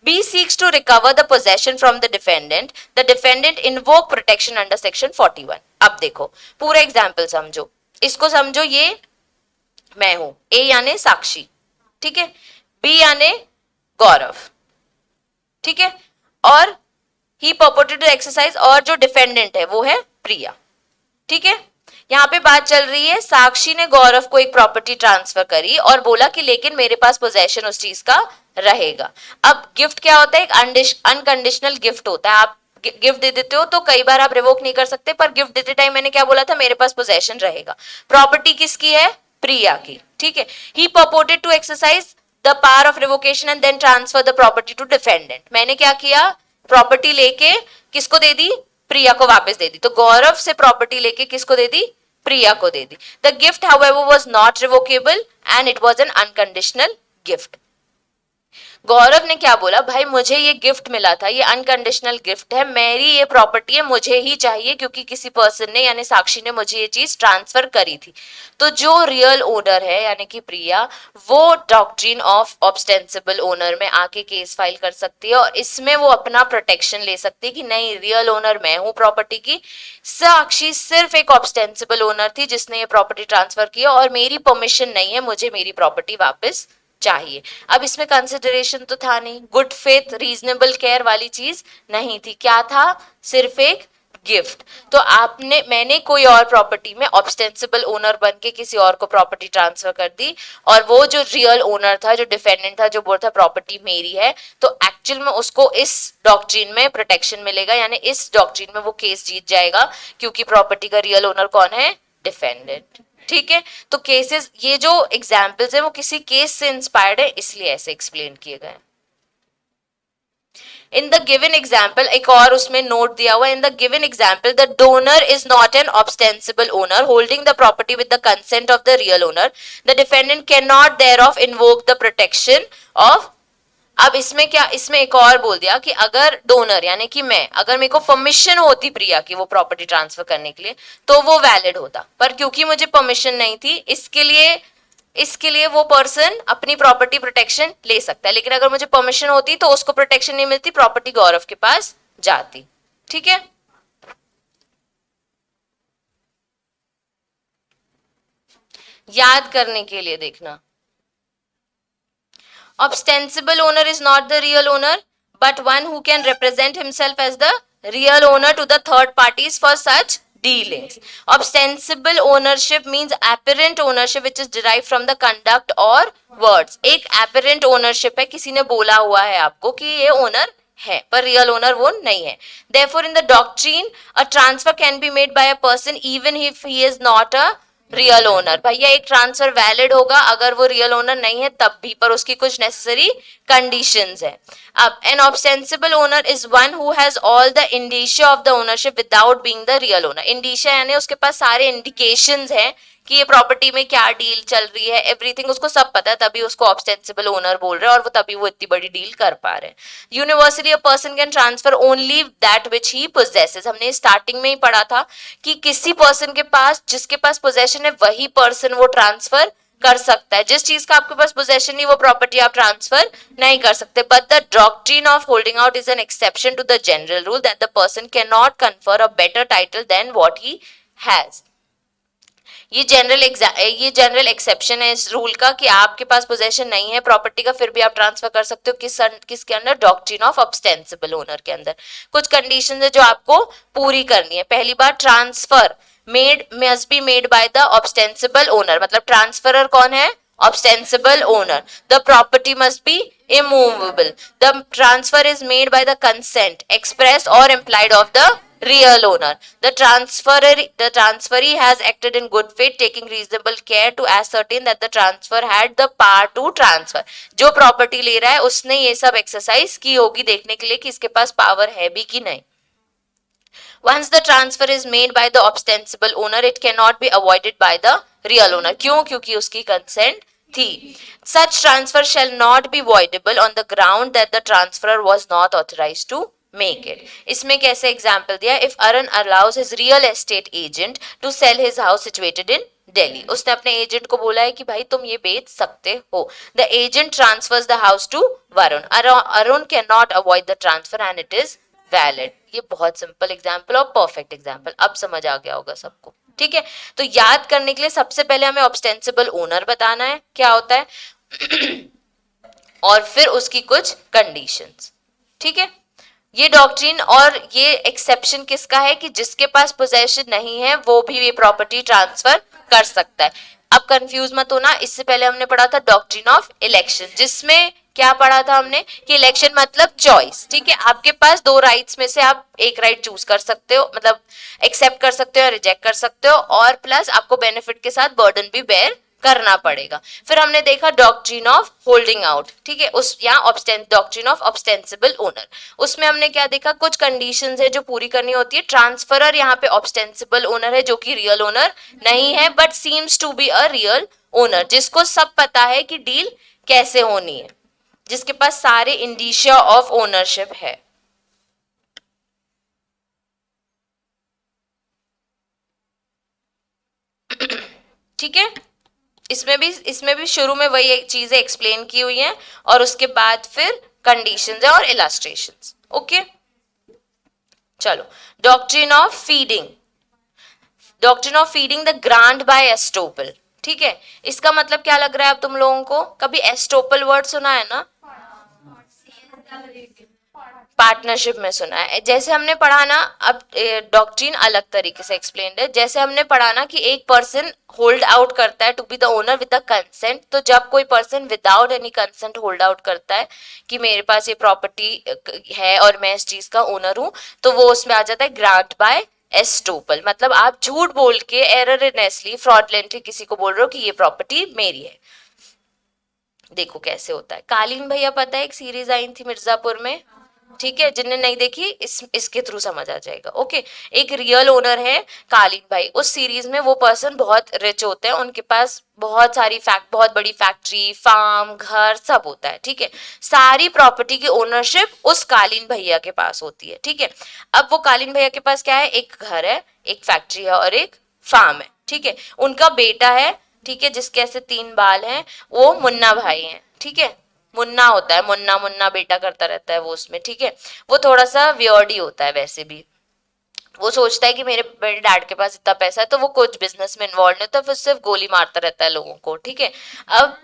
B seeks to recover the possession from the defendant. The defendant invoke protection under section 41. अब देखो पूरा एग्जाम्पल समझो, इसको समझो ये मैं हूं, A यानी साक्षी, ठीक है, B यानी गौरव, ठीक है, और ही purported to exercise, और जो डिफेंडेंट है वो है प्रिया, ठीक है। यहाँ पे बात चल रही है, साक्षी ने गौरव को एक प्रॉपर्टी ट्रांसफर करी और बोला कि लेकिन मेरे पास पोजेशन उस चीज का रहेगा। अब गिफ्ट क्या होता है? एक अनकंडीशनल गिफ्ट होता है। आप गिफ्ट दे देते हो तो कई बार आप रिवोक नहीं कर सकते, पर गिफ्ट देते टाइम मैंने क्या बोला था? मेरे पास पोजेशन रहेगा। प्रॉपर्टी किसकी है? प्रिया की, ठीक है। He purported to exercise the power of revocation and then transfer the property to defendant. मैंने क्या किया? प्रॉपर्टी लेके किसको दे दी? प्रिया को वापस दे दी। तो गौरव से प्रॉपर्टी लेके किसको दे दी? प्रिया को दे दी। The gift however was not revocable and it was an unconditional gift. Gaurav ने क्या बोला? भाई मुझे ये गिफ्ट मिला था, ये अनकंडीशनल गिफ्ट है, मेरी ये प्रॉपर्टी है, मुझे ही चाहिए क्योंकि किसी पर्सन ने यानी साक्षी ने मुझे ये चीज ट्रांसफर करी थी। तो जो रियल ओनर है यानी कि प्रिया, वो डॉक्ट्रिन ऑफ ऑब्स्टेंसिबल ओनर में आके केस फाइल कर सकती है और इसमें वो अपना प्रोटेक्शन ले सकती है कि नहीं, रियल ओनर मैं हूं प्रॉपर्टी की, साक्षी सिर्फ एक ऑब्स्टेंसिबल ओनर थी जिसने ये प्रॉपर्टी ट्रांसफर किया और मेरी परमिशन नहीं है, मुझे मेरी प्रॉपर्टी वापस चाहिए। अब इसमें कंसिडरेशन तो था नहीं, गुड फेथ रीजनेबल केयर वाली चीज नहीं थी। क्या था? सिर्फ एक गिफ्ट। तो मैंने कोई और प्रॉपर्टी में ऑब्स्टेंसिबल ओनर बन के किसी और को प्रॉपर्टी ट्रांसफर कर दी और वो जो रियल ओनर था, जो डिफेंडेंट था, जो बोलता प्रॉपर्टी मेरी है, तो एक्चुअल में उसको इस डॉक्ट्रिन में प्रोटेक्शन मिलेगा, यानी इस डॉक्ट्रिन में वो केस जीत जाएगा क्योंकि प्रॉपर्टी का रियल ओनर कौन है? डिफेंडेंट। ठीक है। तो केसेस, ये जो एग्जाम्पल्स है वो किसी केस से इंस्पायर्ड है, इसलिए ऐसे एक्सप्लेन किए गए। इन द गिवन एग्जाम्पल, एक और उसमें नोट दिया हुआ, in the given example the donor is not an ostensible owner holding the property with the consent of the real owner, the defendant can not thereof invoke the protection of. अब इसमें क्या, इसमें एक और बोल दिया कि अगर डोनर यानी कि मैं, अगर मेरे को परमिशन होती प्रिया की वो प्रॉपर्टी ट्रांसफर करने के लिए तो वो वैलिड होता, पर क्योंकि मुझे परमिशन नहीं थी, इसके लिए वो पर्सन अपनी प्रॉपर्टी प्रोटेक्शन ले सकता है, लेकिन अगर मुझे परमिशन होती तो उसको प्रोटेक्शन नहीं मिलती, प्रॉपर्टी गौरव के पास जाती। ठीक है। याद करने के लिए देखना, ostensible owner is not the real owner but one who can represent himself as the real owner to the third parties for such dealings. Ostensible ownership means apparent ownership which is derived from the conduct or words. एक apparent ownership है, किसी ने बोला हुआ है आपको कि ये owner है, पर रियल ओनर वो नहीं है। Therefore in the doctrine a transfer can be made by a person even if he is not a real owner. भैया एक ट्रांसफर वैलिड होगा अगर वो रियल ओनर नहीं है तब भी, पर उसकी कुछ नेसेसरी कंडीशंस है। अब an ostensible owner is one who has all the indicia of the ownership without being the real owner. Indicia यानी उसके पास सारे इंडिकेशंस हैं कि ये प्रॉपर्टी में क्या डील चल रही है, एवरीथिंग उसको सब पता है, तभी उसको ऑब्स्टेंसिबल ओनर बोल रहे हैं और वो तभी वो इतनी बड़ी डील कर पा रहे हैं। Universally a person can transfer only that which he possesses. हमने स्टार्टिंग में ही पढ़ा था कि किसी पर्सन के पास, जिसके पास पोजेशन है वही पर्सन वो ट्रांसफर कर सकता है। जिस चीज का आपके पास पोजेशन नहीं वो प्रॉपर्टी आप ट्रांसफर नहीं कर सकते। But the doctrine of holding out is an exception to the general rule that the person can not confer a better title than what he has. ये जनरल एक्सेप्शन है इस rule का कि आपके पास पोजेशन नहीं है प्रॉपर्टी का, फिर भी आप ट्रांसफर कर सकते हो। किसके अंदर? डॉक्ट्रिन ऑफ ऑब्स्टेंसिबल ओनर के अंदर। कुछ कंडीशंस है जो आपको पूरी करनी है। पहली बात, transfer must be made by the ostensible owner, मतलब ट्रांसफरर कौन है? Ostensible owner. The property must be immovable. The transfer is made by the consent expressed or implied of the real owner. The transferee has acted in good faith, taking reasonable care to ascertain that the transfer had the power to transfer. जो property ले रहा है उसने ये सब exercise की होगी देखने के लिए कि इसके पास पावर है भी कि नहीं। Once the transfer is made by the ostensible owner, it cannot be avoided by the real owner. क्यों? क्योंकि उसकी consent थी। Such transfer shall not be voidable on the ground that the transferor was not authorized to make it. इसमें कैसे example दिया? If Arun allows his real estate agent to sell his house situated in Delhi, उसने अपने agent को बोला है कि भाई तुम ये बेच सकते हो। The agent transfers the house to Varun. Arun cannot avoid the transfer and it is valid. ये बहुत सिंपल एग्जाम्पल और परफेक्ट एग्जाम्पल, अब समझ आ गया होगा सबको। ठीक है। तो याद करने के लिए सबसे पहले हमें ऑब्स्टेंसिबल ओनर बताना है क्या होता है और फिर उसकी कुछ कंडीशंस। ठीक है। ये डॉक्ट्रिन और ये एक्सेप्शन किसका है कि जिसके पास पोजेशन नहीं है वो भी ये प्रॉपर्टी ट्रांसफर कर सकता है। अब कंफ्यूज मत होना, इससे पहले हमने पढ़ा था डॉक्ट्रिन ऑफ इलेक्शन, जिसमें क्या पढ़ा था हमने कि इलेक्शन मतलब चॉइस, ठीक है, आपके पास दो राइट्स में से आप एक राइट चूज कर सकते हो, मतलब एक्सेप्ट कर सकते हो, रिजेक्ट कर सकते हो, और प्लस आपको बेनिफिट के साथ बर्डन भी बेयर करना पड़ेगा। फिर हमने देखा डॉक्ट्रिन ऑफ होल्डिंग आउट, ठीक है, उस यहाँ डॉक्ट्रिन ऑफ ऑब्स्टेंसिबल ओनर, उसमें हमने क्या देखा, कुछ कंडीशंस है जो पूरी करनी होती है। ट्रांसफरर यहाँ पे ऑब्स्टेंसिबल ओनर है जो कि रियल ओनर नहीं है but seems to be a real owner, जिसको सब पता है कि डील कैसे होनी है, जिसके पास सारे इंडिशिया ऑफ ओनरशिप है। ठीक है, इसमें भी शुरू में वही चीजें एक्सप्लेन की हुई हैं और उसके बाद फिर कंडीशंस है और इलास्ट्रेशंस। ओके, चलो, doctrine of feeding, doctrine of feeding the grant by estoppel, ठीक है, इसका मतलब क्या लग रहा है अब तुम लोगों को, कभी एस्टोपल वर्ड सुना है ना, पार्टनरशिप में सुना है। जैसे हमने पढ़ा ना, अब डॉक्ट्रिन अलग तरीके से एक्सप्लेन्ड है, जैसे हमने पढ़ा ना कि एक पर्सन होल्ड आउट करता है to be the owner with the consent, तो जब कोई person without any consent hold out करता है कि मेरे पास ये प्रॉपर्टी है और मैं इस चीज का ओनर हूं, तो वो उसमें आ जाता है ग्रांट बाय एस्टोपल, मतलब आप झूठ बोल के एररनेसली फ्रॉडलेंटली किसी को बोल रहे हो कि ये प्रॉपर्टी मेरी है। देखो कैसे होता है। कालीन भैया पता है एक सीरीज आई थी मिर्जापुर में, ठीक है, जिन्हें नहीं देखी इसके थ्रू समझ आ जाएगा। ओके, एक रियल ओनर है कालीन भाई, उस सीरीज में वो पर्सन बहुत रिच होते हैं, उनके पास बहुत सारी बहुत बड़ी फैक्ट्री, फार्म, घर सब होता है, ठीक है, सारी प्रॉपर्टी की ओनरशिप उस कालीन भैया के पास होती है, ठीक है। अब वो कालीन भैया के पास क्या है, एक घर है, एक फैक्ट्री है और एक फार्म है, ठीक है, उनका बेटा है, ठीक है, जिसके ऐसे तीन बाल हैं, वो मुन्ना भाई हैं, ठीक है, मुन्ना होता है, मुन्ना मुन्ना बेटा करता रहता है वो उसमें, ठीक है, वो थोड़ा सा वियर्ड ही होता है वैसे भी, वो सोचता है कि मेरे डैड के पास इतना पैसा है, तो वो कुछ बिजनेस में इन्वॉल्व नहीं होता, फिर सिर्फ गोली मारता रहता है लोगों को, ठीक है। अब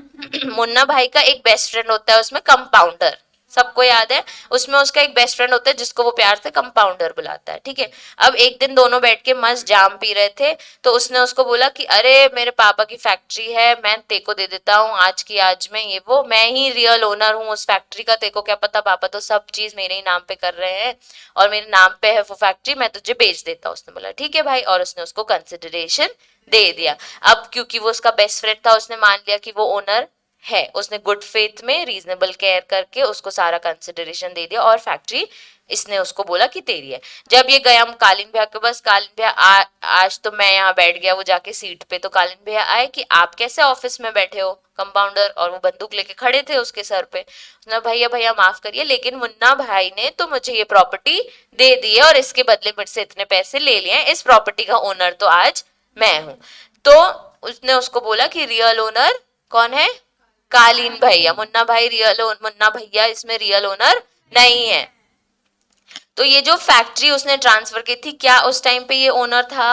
मुन्ना भाई का एक बेस्ट फ्रेंड होता है उसमें, कंपाउंडर, सबको याद है, उसमें उसका एक बेस्ट फ्रेंड होता है जिसको वो प्यार से कंपाउंडर बुलाता है, ठीक है। अब एक दिन दोनों बैठ के मस्त जाम पी रहे थे, तो उसने उसको बोला कि अरे मेरे पापा की फैक्ट्री है, मैं तेको दे देता हूँ आज की आज में, ये वो, मैं ही रियल ओनर हूँ उस फैक्ट्री का, तेको क्या पता, पापा तो सब चीज मेरे ही नाम पे कर रहे हैं और मेरे नाम पे है वो फैक्ट्री, मैं तुझे बेच देता हूँ। उसने बोला ठीक है भाई, और उसने उसको कंसिडरेशन दे दिया। अब क्योंकि वो उसका बेस्ट फ्रेंड था, उसने मान लिया कि वो ओनर है, उसने गुड फेथ में रीजनेबल केयर करके उसको सारा कंसिडरेशन दे दिया और फैक्ट्री इसने उसको बोला कि तेरी है। जब ये गया कालीन भैया के पास, कालीन भैया आज तो मैं यहाँ बैठ गया, वो जाके सीट पे, तो कालीन भैया आए कि आप कैसे ऑफिस में बैठे हो कंपाउंडर, और वो बंदूक लेके खड़े थे उसके सर पे। ना भैया भैया माफ करिए, लेकिन मुन्ना भाई ने तो मुझे ये प्रॉपर्टी दे दी है और इसके बदले मुझसे इतने पैसे ले लिए हैं, इस प्रॉपर्टी का ओनर तो आज मैं हूं। तो उसने उसको बोला कि रियल ओनर कौन है, कालीन भैया, मुन्ना भाई रियल मुन्ना भैया इसमें रियल ओनर नहीं है। तो ये जो फैक्ट्री उसने ट्रांसफर की थी, क्या उस टाइम पे ये ओनर था,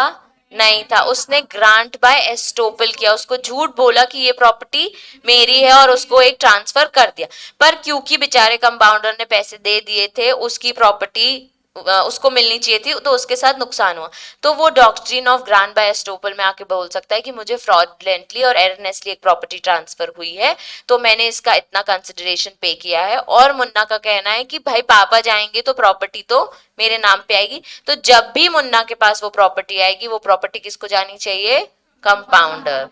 नहीं था, उसने ग्रांट बाय एस्टोपल किया, उसको झूठ बोला कि ये प्रॉपर्टी मेरी है और उसको एक ट्रांसफर कर दिया। पर क्योंकि बेचारे कंपाउंडर ने पैसे दे दिए थे, उसकी प्रॉपर्टी उसको मिलनी चाहिए थी, तो उसके साथ नुकसान हुआ, तो वो doctrine of grant by estoppel में आके बोल सकता है कि मुझे फ्रॉडलेंटली और एरनेसली एक प्रॉपर्टी ट्रांसफर हुई है, तो मैंने इसका इतना कंसिडरेशन पे किया है। और मुन्ना का कहना है कि भाई पापा जाएंगे तो प्रॉपर्टी तो मेरे नाम पे आएगी, तो जब भी मुन्ना के पास वो प्रॉपर्टी आएगी, वो प्रॉपर्टी किसको जानी चाहिए, कंपाउंडर,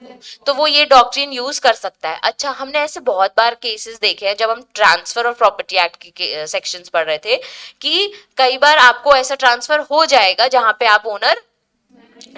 तो वो ये डॉक्ट्रिन यूज कर सकता है। अच्छा, हमने ऐसे बहुत बार केसेस देखे हैं जब हम ट्रांसफर और प्रॉपर्टी एक्ट के सेक्शंस पढ़ रहे थे, कि कई बार आपको ऐसा ट्रांसफर हो जाएगा जहां पे आप ओनर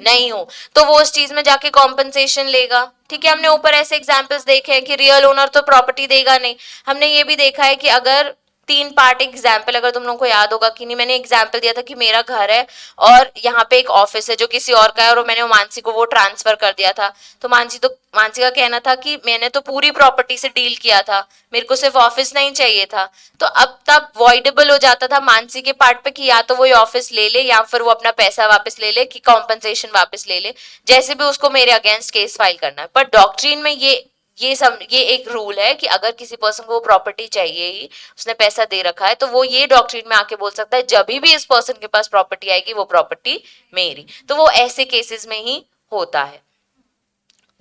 नहीं हो, तो वो उस चीज में जाके कॉम्पनसेशन लेगा, ठीक है। हमने ऊपर ऐसे एग्जांपल्स देखे हैं कि रियल ओनर तो प्रॉपर्टी देगा नहीं। हमने ये भी देखा है कि अगर तीन पार्ट एग्जाम्पल, अगर तुम लोगों को याद होगा कि नहीं, मैंने एग्जाम्पल दिया था कि मेरा घर है और यहाँ पे एक ऑफिस है जो किसी और का है, और मैंने मानसी को वो ट्रांसफर कर दिया था, तो मानसी का कहना था कि मैंने तो पूरी प्रॉपर्टी से डील किया था, मेरे को सिर्फ ऑफिस नहीं चाहिए था, तो अब तब वॉइडेबल हो जाता था मानसी के पार्ट पे कि या तो वो ऑफिस ले ले या फिर वो अपना पैसा वापस ले ले, कि कॉम्पनसेशन वापस ले ले, जैसे भी उसको मेरे अगेंस्ट केस फाइल करना है। पर डॉक्ट्रिन में ये ये एक रूल है कि अगर किसी पर्सन को वो प्रॉपर्टी चाहिए ही, उसने पैसा दे रखा है, तो वो ये डॉक्ट्रिन में आके बोल सकता है जब भी इस पर्सन के पास प्रॉपर्टी आएगी वो प्रॉपर्टी मेरी। तो वो ऐसे केसेस में ही होता है।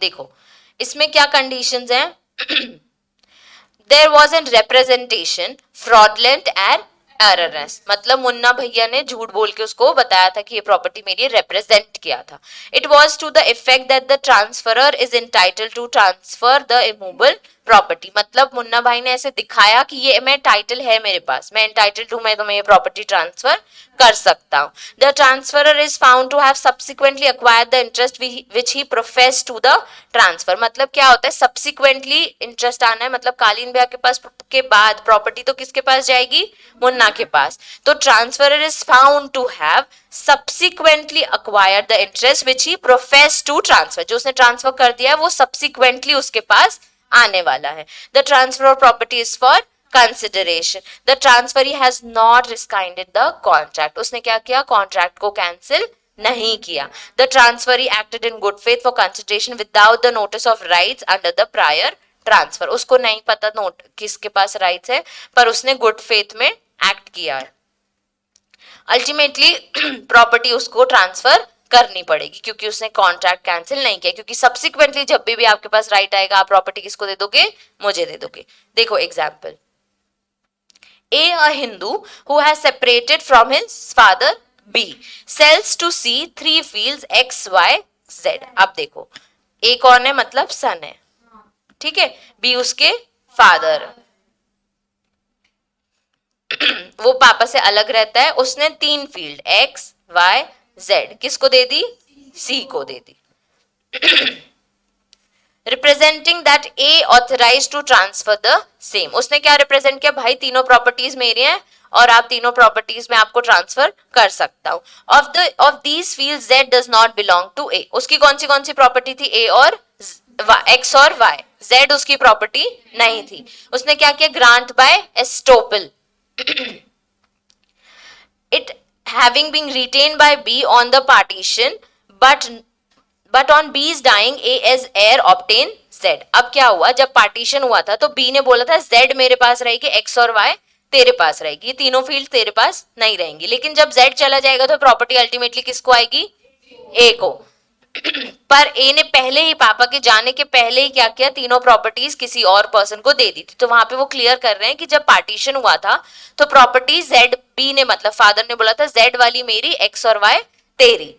देखो इसमें क्या कंडीशंस हैं। There was an representation fraudulent and erroneous, मतलब मुन्ना भैया ने झूठ बोल के उसको बताया था कि ये प्रॉपर्टी मेरी, रिप्रेजेंट किया था। It was to the effect that the transferor is entitled to transfer the immovable property, मतलब मुन्ना भाई ने ऐसे दिखाया कि ये मैं टाइटल है मेरे पास, मैं इंटाइटल्ड हूं, मैं तुम्हें ये प्रॉपर्टी ट्रांसफर कर सकता हूं। The transferor is found to have subsequently acquired the interest which he profess to the transfer, मतलब क्या होता है सब्सिक्वेंटली इंटरेस्ट आना है, मतलब कालीन भैया के पास के बाद प्रॉपर्टी तो किसके पास जाएगी, मुन्ना के पास। तो transferor is found to have subsequently acquired the interest which he profess to transfer, जो उसने ट्रांसफर कर दिया है वो सब्सिक्वेंटली उसके पास आने वाला है। The transfer of property is for consideration, the transferee has not rescinded the contract, उसने क्या किया, कॉन्ट्रैक्ट को कैंसिल नहीं किया। The transferee acted in good faith for consideration without the notice of rights under the prior transfer, उसको नहीं पता note किसके पास राइट्स है, पर उसने गुड फेथ में एक्ट किया है। अल्टीमेटली प्रॉपर्टी उसको ट्रांसफर करनी पड़ेगी क्योंकि उसने कॉन्ट्रैक्ट कैंसिल नहीं किया, क्योंकि सब्सिक्वेंटली जब भी आपके पास राइट आएगा आप प्रॉपर्टी किसको दे दोगे, मुझे दे दोगे। देखो example, a Hindu who has separated from his father B sells to C 3 fields X Y Z। अब देखो A कौन है, मतलब सन है, ठीक है, B उसके फादर, वो पापा से अलग रहता है, उसने 3 फील्ड X Y Z किसको दे दी, C को दे दी। Representing that A authorize to transfer the same, उसने क्या रिप्रेजेंट किया, भाई तीनों प्रॉपर्टीज मेरी हैं और आप तीनों प्रॉपर्टीज में आपको ट्रांसफर कर सकता हूं। Of these fields Z does not belong to A, उसकी कौन सी प्रॉपर्टी थी, ए और एक्स और वाई, जेड उसकी प्रॉपर्टी नहीं थी। उसने क्या किया, grant by estoppel, it having been retained by B on the partition but on B's dying A as heir obtain Z। अब क्या हुआ, जब पार्टीशन हुआ था तो B ने बोला था Z मेरे पास रहेगी, X और Y तेरे पास रहेगी, ये तीनों फील्ड तेरे पास नहीं रहेंगी, लेकिन जब Z चला जाएगा तो प्रॉपर्टी अल्टीमेटली किसको आएगी, A को। पर ए ने पहले ही, पापा के जाने के पहले ही क्या किया, तीनों प्रॉपर्टीज किसी और पर्सन को दे दी थी। तो वहां पे वो क्लियर कर रहे हैं कि जब पार्टीशन हुआ था तो प्रॉपर्टी जेड, बी ने मतलब फादर ने बोला था जेड वाली मेरी, एक्स और वाई तेरी,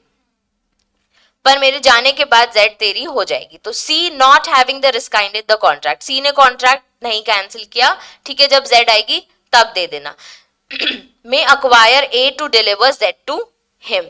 पर मेरे जाने के बाद जेड तेरी हो जाएगी। तो C not having the rescinded the contract, C ने कॉन्ट्रैक्ट नहीं कैंसिल किया, ठीक है, जब जेड आएगी तब दे देना। May acquire A to deliver Z to him.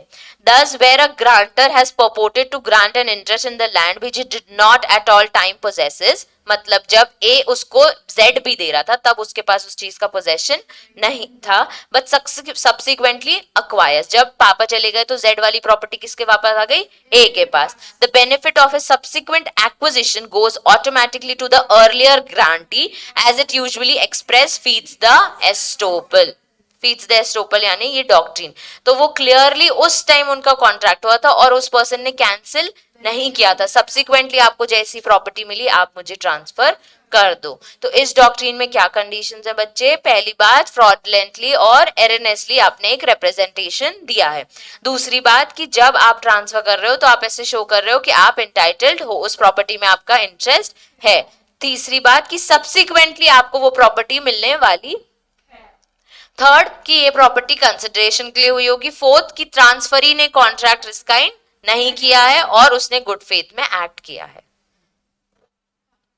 Thus, where a grantor has purported to grant an interest in the land which it did not at all time possesses, मतलब जब A उसको Z भी दे रहा था तब उसके पास उस चीज का पोजेशन नहीं था, but subsequently acquires, जब पापा चले गए तो Z वाली प्रॉपर्टी किसके वापस आ गई, A के पास। The benefit of a subsequent acquisition goes automatically to the earlier grantee as it usually express feeds the estoppel, feeds the estoppel यानी ये डॉक्ट्रिन। तो वो क्लियरली उस टाइम उनका कॉन्ट्रैक्ट हुआ था और उस पर्सन ने कैंसिल नहीं किया था, सब्सिक्वेंटली आपको जैसी प्रॉपर्टी मिली आप मुझे ट्रांसफर कर दो। तो इस डॉक्ट्रिन में क्या कंडीशंस है बच्चे, पहली बात फ्रॉडलेंटली और एरनेसली आपने एक रिप्रेजेंटेशन दिया है। दूसरी बात कि जब आप ट्रांसफर कर रहे हो तो आप ऐसे शो कर रहे हो कि आप एंटाइटल्ड हो, उस प्रॉपर्टी में आपका इंटरेस्ट है। तीसरी बात कि सब्सिक्वेंटली आपको वो प्रॉपर्टी मिलने वाली। थर्ड कि ये प्रॉपर्टी कंसिडरेशन के लिए हुई होगी। फोर्थ कि ट्रांसफरी ने कॉन्ट्रैक्ट रिस्काइन नहीं किया है और उसने गुड फेथ में एक्ट किया है।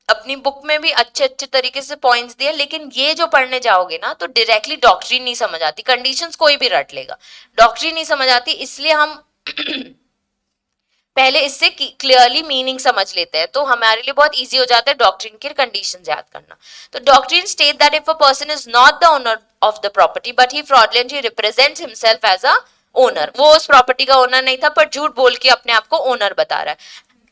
अपनी बुक में भी अच्छे अच्छे तरीके से पॉइंट्स दिए, लेकिन ये जो पढ़ने जाओगे ना तो डायरेक्टली डॉक्ट्रिन नहीं समझ आती, कंडीशंस कोई भी रट लेगा, डॉक्ट्रिन नहीं समझ आती, इसलिए हम पहले इससे क्लियरली मीनिंग समझ लेते हैं तो हमारे लिए बहुत इजी हो जाता है डॉक्ट्रिन के कंडीशन याद करना। तो doctrine state that if a person is not the owner of the property but he fraudulently represents himself as a owner, वो उस प्रॉपर्टी का ओनर नहीं था पर झूठ बोल के अपने आप को ओनर बता रहा है,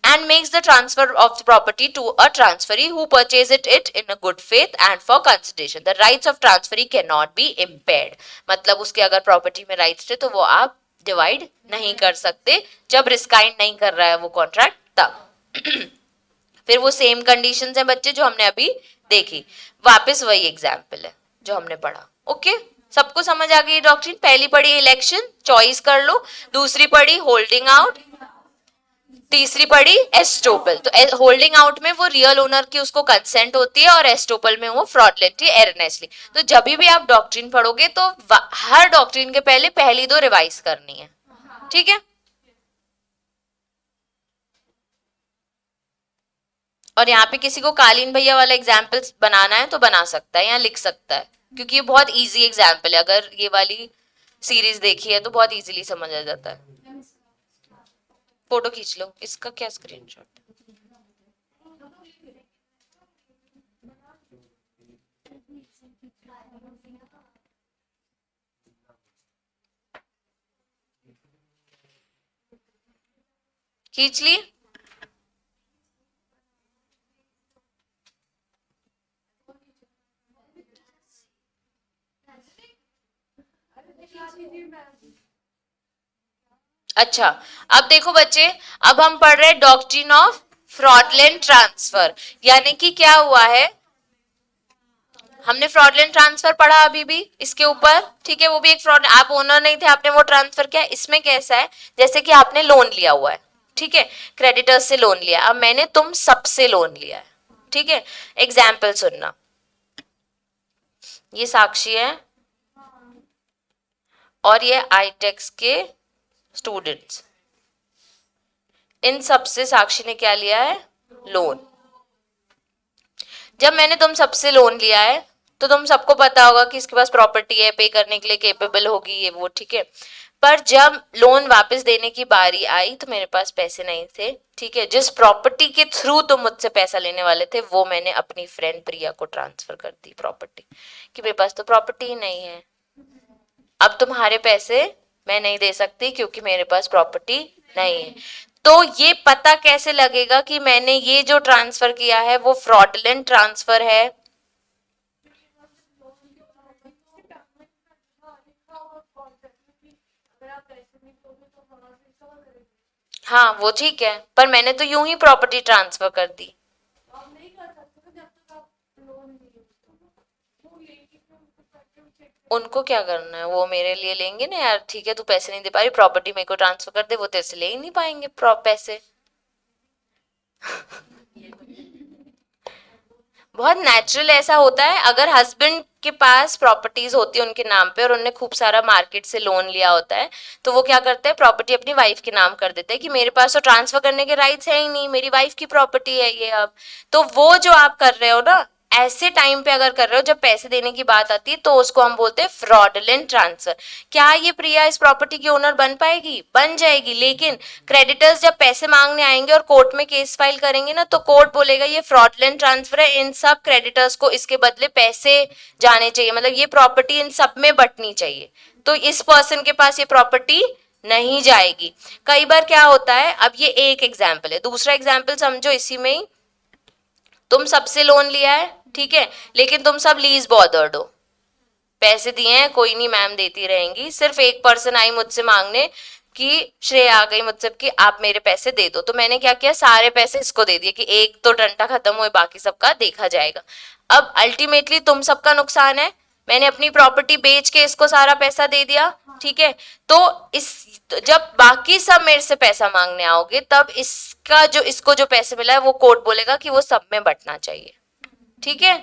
and makes the transfer of the property to a transferee who purchased it in a good faith and for consideration. The rights of transferee cannot be impaired. मतलब उसके अगर प्रॉपर्टी में राइट्स थे तो वो आप डिवाइड नहीं कर सकते जब रिस्काइंड नहीं कर रहा है वो कॉन्ट्रैक्ट तब। फिर वो सेम कंडीशंस हैं बच्चे जो हमने अभी देखी, वापस वही एग्जाम्पल है जो हमने पढ़ा। ओके, सबको समझ आ गई डॉक्ट्रिन? पहली पढ़ी इलेक्शन, चॉइस कर लो, दूसरी पढ़ी होल्डिंग आउट, तीसरी पढ़ी एस्टोपल। तो होल्डिंग आउट में वो रियल ओनर की उसको कंसेंट होती है और एस्टोपल में वो फ्रॉडलेंटली एरनेसली। तो जब भी आप डॉक्ट्रिन पढ़ोगे तो हर डॉक्ट्रिन के पहले पहली दो रिवाइज करनी है, ठीक है? और यहाँ पे किसी को कालीन भैया वाला एग्जाम्पल बनाना है तो बना सकता है या लिख सकता है, क्योंकि ये बहुत इजी एग्जाम्पल है। अगर ये वाली सीरीज देखी है तो बहुत इजीली समझ आ जाता है। फोटो खींच लो, इसका क्या स्क्रीनशॉट? खींच ली? अच्छा, अब देखो बच्चे, अब हम पढ़ रहे हैं डॉक्ट्रिन ऑफ फ्रॉडलेंट ट्रांसफर। यानी कि क्या हुआ है, हमने फ्रॉडलेंट ट्रांसफर पढ़ा अभी भी इसके ऊपर, ठीक है? वो भी एक फ्रॉड, आप ओनर नहीं थे, आपने वो ट्रांसफर किया। इसमें कैसा है, जैसे कि आपने लोन लिया हुआ है, ठीक है? क्रेडिटर्स से लोन लिया, अब मैंने तुम सबसे लोन लिया है, ठीक है? एग्जाम्पल सुनना, ये साक्षी है और ये आईटेक्स के स्टूडेंट्स, इन सबसे साक्षी ने क्या लिया है? लोन। जब मैंने तुम सबसे लोन लिया है तो तुम सबको पता होगा कि इसके पास प्रॉपर्टी है, पे करने के लिए केपेबल होगी, ये वो, ठीक है? पर जब लोन वापस देने की बारी आई तो मेरे पास पैसे नहीं थे, ठीक है? जिस प्रॉपर्टी के थ्रू तुम मुझसे पैसा लेने वाले थे वो मैंने अपनी फ्रेंड प्रिया को ट्रांसफर कर दी प्रॉपर्टी, कि मेरे पास तो प्रॉपर्टी ही नहीं है, अब तुम्हारे पैसे मैं नहीं दे सकती क्योंकि मेरे पास प्रॉपर्टी नहीं है। तो ये पता कैसे लगेगा कि मैंने ये जो ट्रांसफर किया है वो फ्रॉडलेंट ट्रांसफर है? हाँ वो ठीक है, पर मैंने तो यूं ही प्रॉपर्टी ट्रांसफर कर दी। उनको क्या करना है, वो मेरे लिए लेंगे ना यार, ठीक है तू पैसे नहीं दे पा रही, प्रॉपर्टी मेरे को ट्रांसफर कर दे, वो तेरे से ले ही नहीं पाएंगे पैसे। बहुत नेचुरल ऐसा होता है, अगर हस्बैंड के पास प्रॉपर्टीज होती है उनके नाम पे और उनने खूब सारा मार्केट से लोन लिया होता है, तो वो क्या करते हैं, प्रॉपर्टी अपनी वाइफ के नाम कर देते हैं कि मेरे पास तो ट्रांसफर करने के राइट्स है ही नहीं, मेरी वाइफ की प्रॉपर्टी है ये। अब तो वो जो आप कर रहे हो ना, ऐसे टाइम पे अगर कर रहे हो जब पैसे देने की बात आती है, तो उसको हम बोलते हैं फ्रॉडलेंट ट्रांसफर। क्या ये प्रिया इस प्रॉपर्टी की ओनर बन पाएगी? बन जाएगी, लेकिन क्रेडिटर्स जब पैसे मांगने आएंगे और कोर्ट में केस फाइल करेंगे ना, तो कोर्ट बोलेगा ये फ्रॉडलेंट ट्रांसफर है, इन सब क्रेडिटर्स को इसके बदले पैसे जाने चाहिए, मतलब ये प्रॉपर्टी इन सब में बंटनी चाहिए, तो इस पर्सन के पास ये प्रॉपर्टी नहीं जाएगी। कई बार क्या होता है, अब ये एक एग्जाम्पल है, दूसरा एग्जाम्पल समझो इसी में ही, तुम सबसे लोन लिया है, ठीक है, लेकिन तुम सब लीज बॉर्डर्ड हो, पैसे दिए हैं, कोई नहीं मैम देती रहेंगी, सिर्फ एक पर्सन आई मुझसे मांगने कि श्रेया आ गई मुझसे कि आप मेरे पैसे दे दो, तो मैंने क्या किया, सारे पैसे इसको दे दिए कि एक तो टंटा खत्म हुए, बाकी सबका देखा जाएगा। अब अल्टीमेटली तुम सबका नुकसान है, मैंने अपनी प्रॉपर्टी बेच के इसको सारा पैसा दे दिया, ठीक है? तो इस जब बाकी सब मेरे से पैसा मांगने आओगे तब इसका जो इसको जो पैसे मिला है वो कोर्ट बोलेगा कि वो सब में बंटना चाहिए, ठीक है?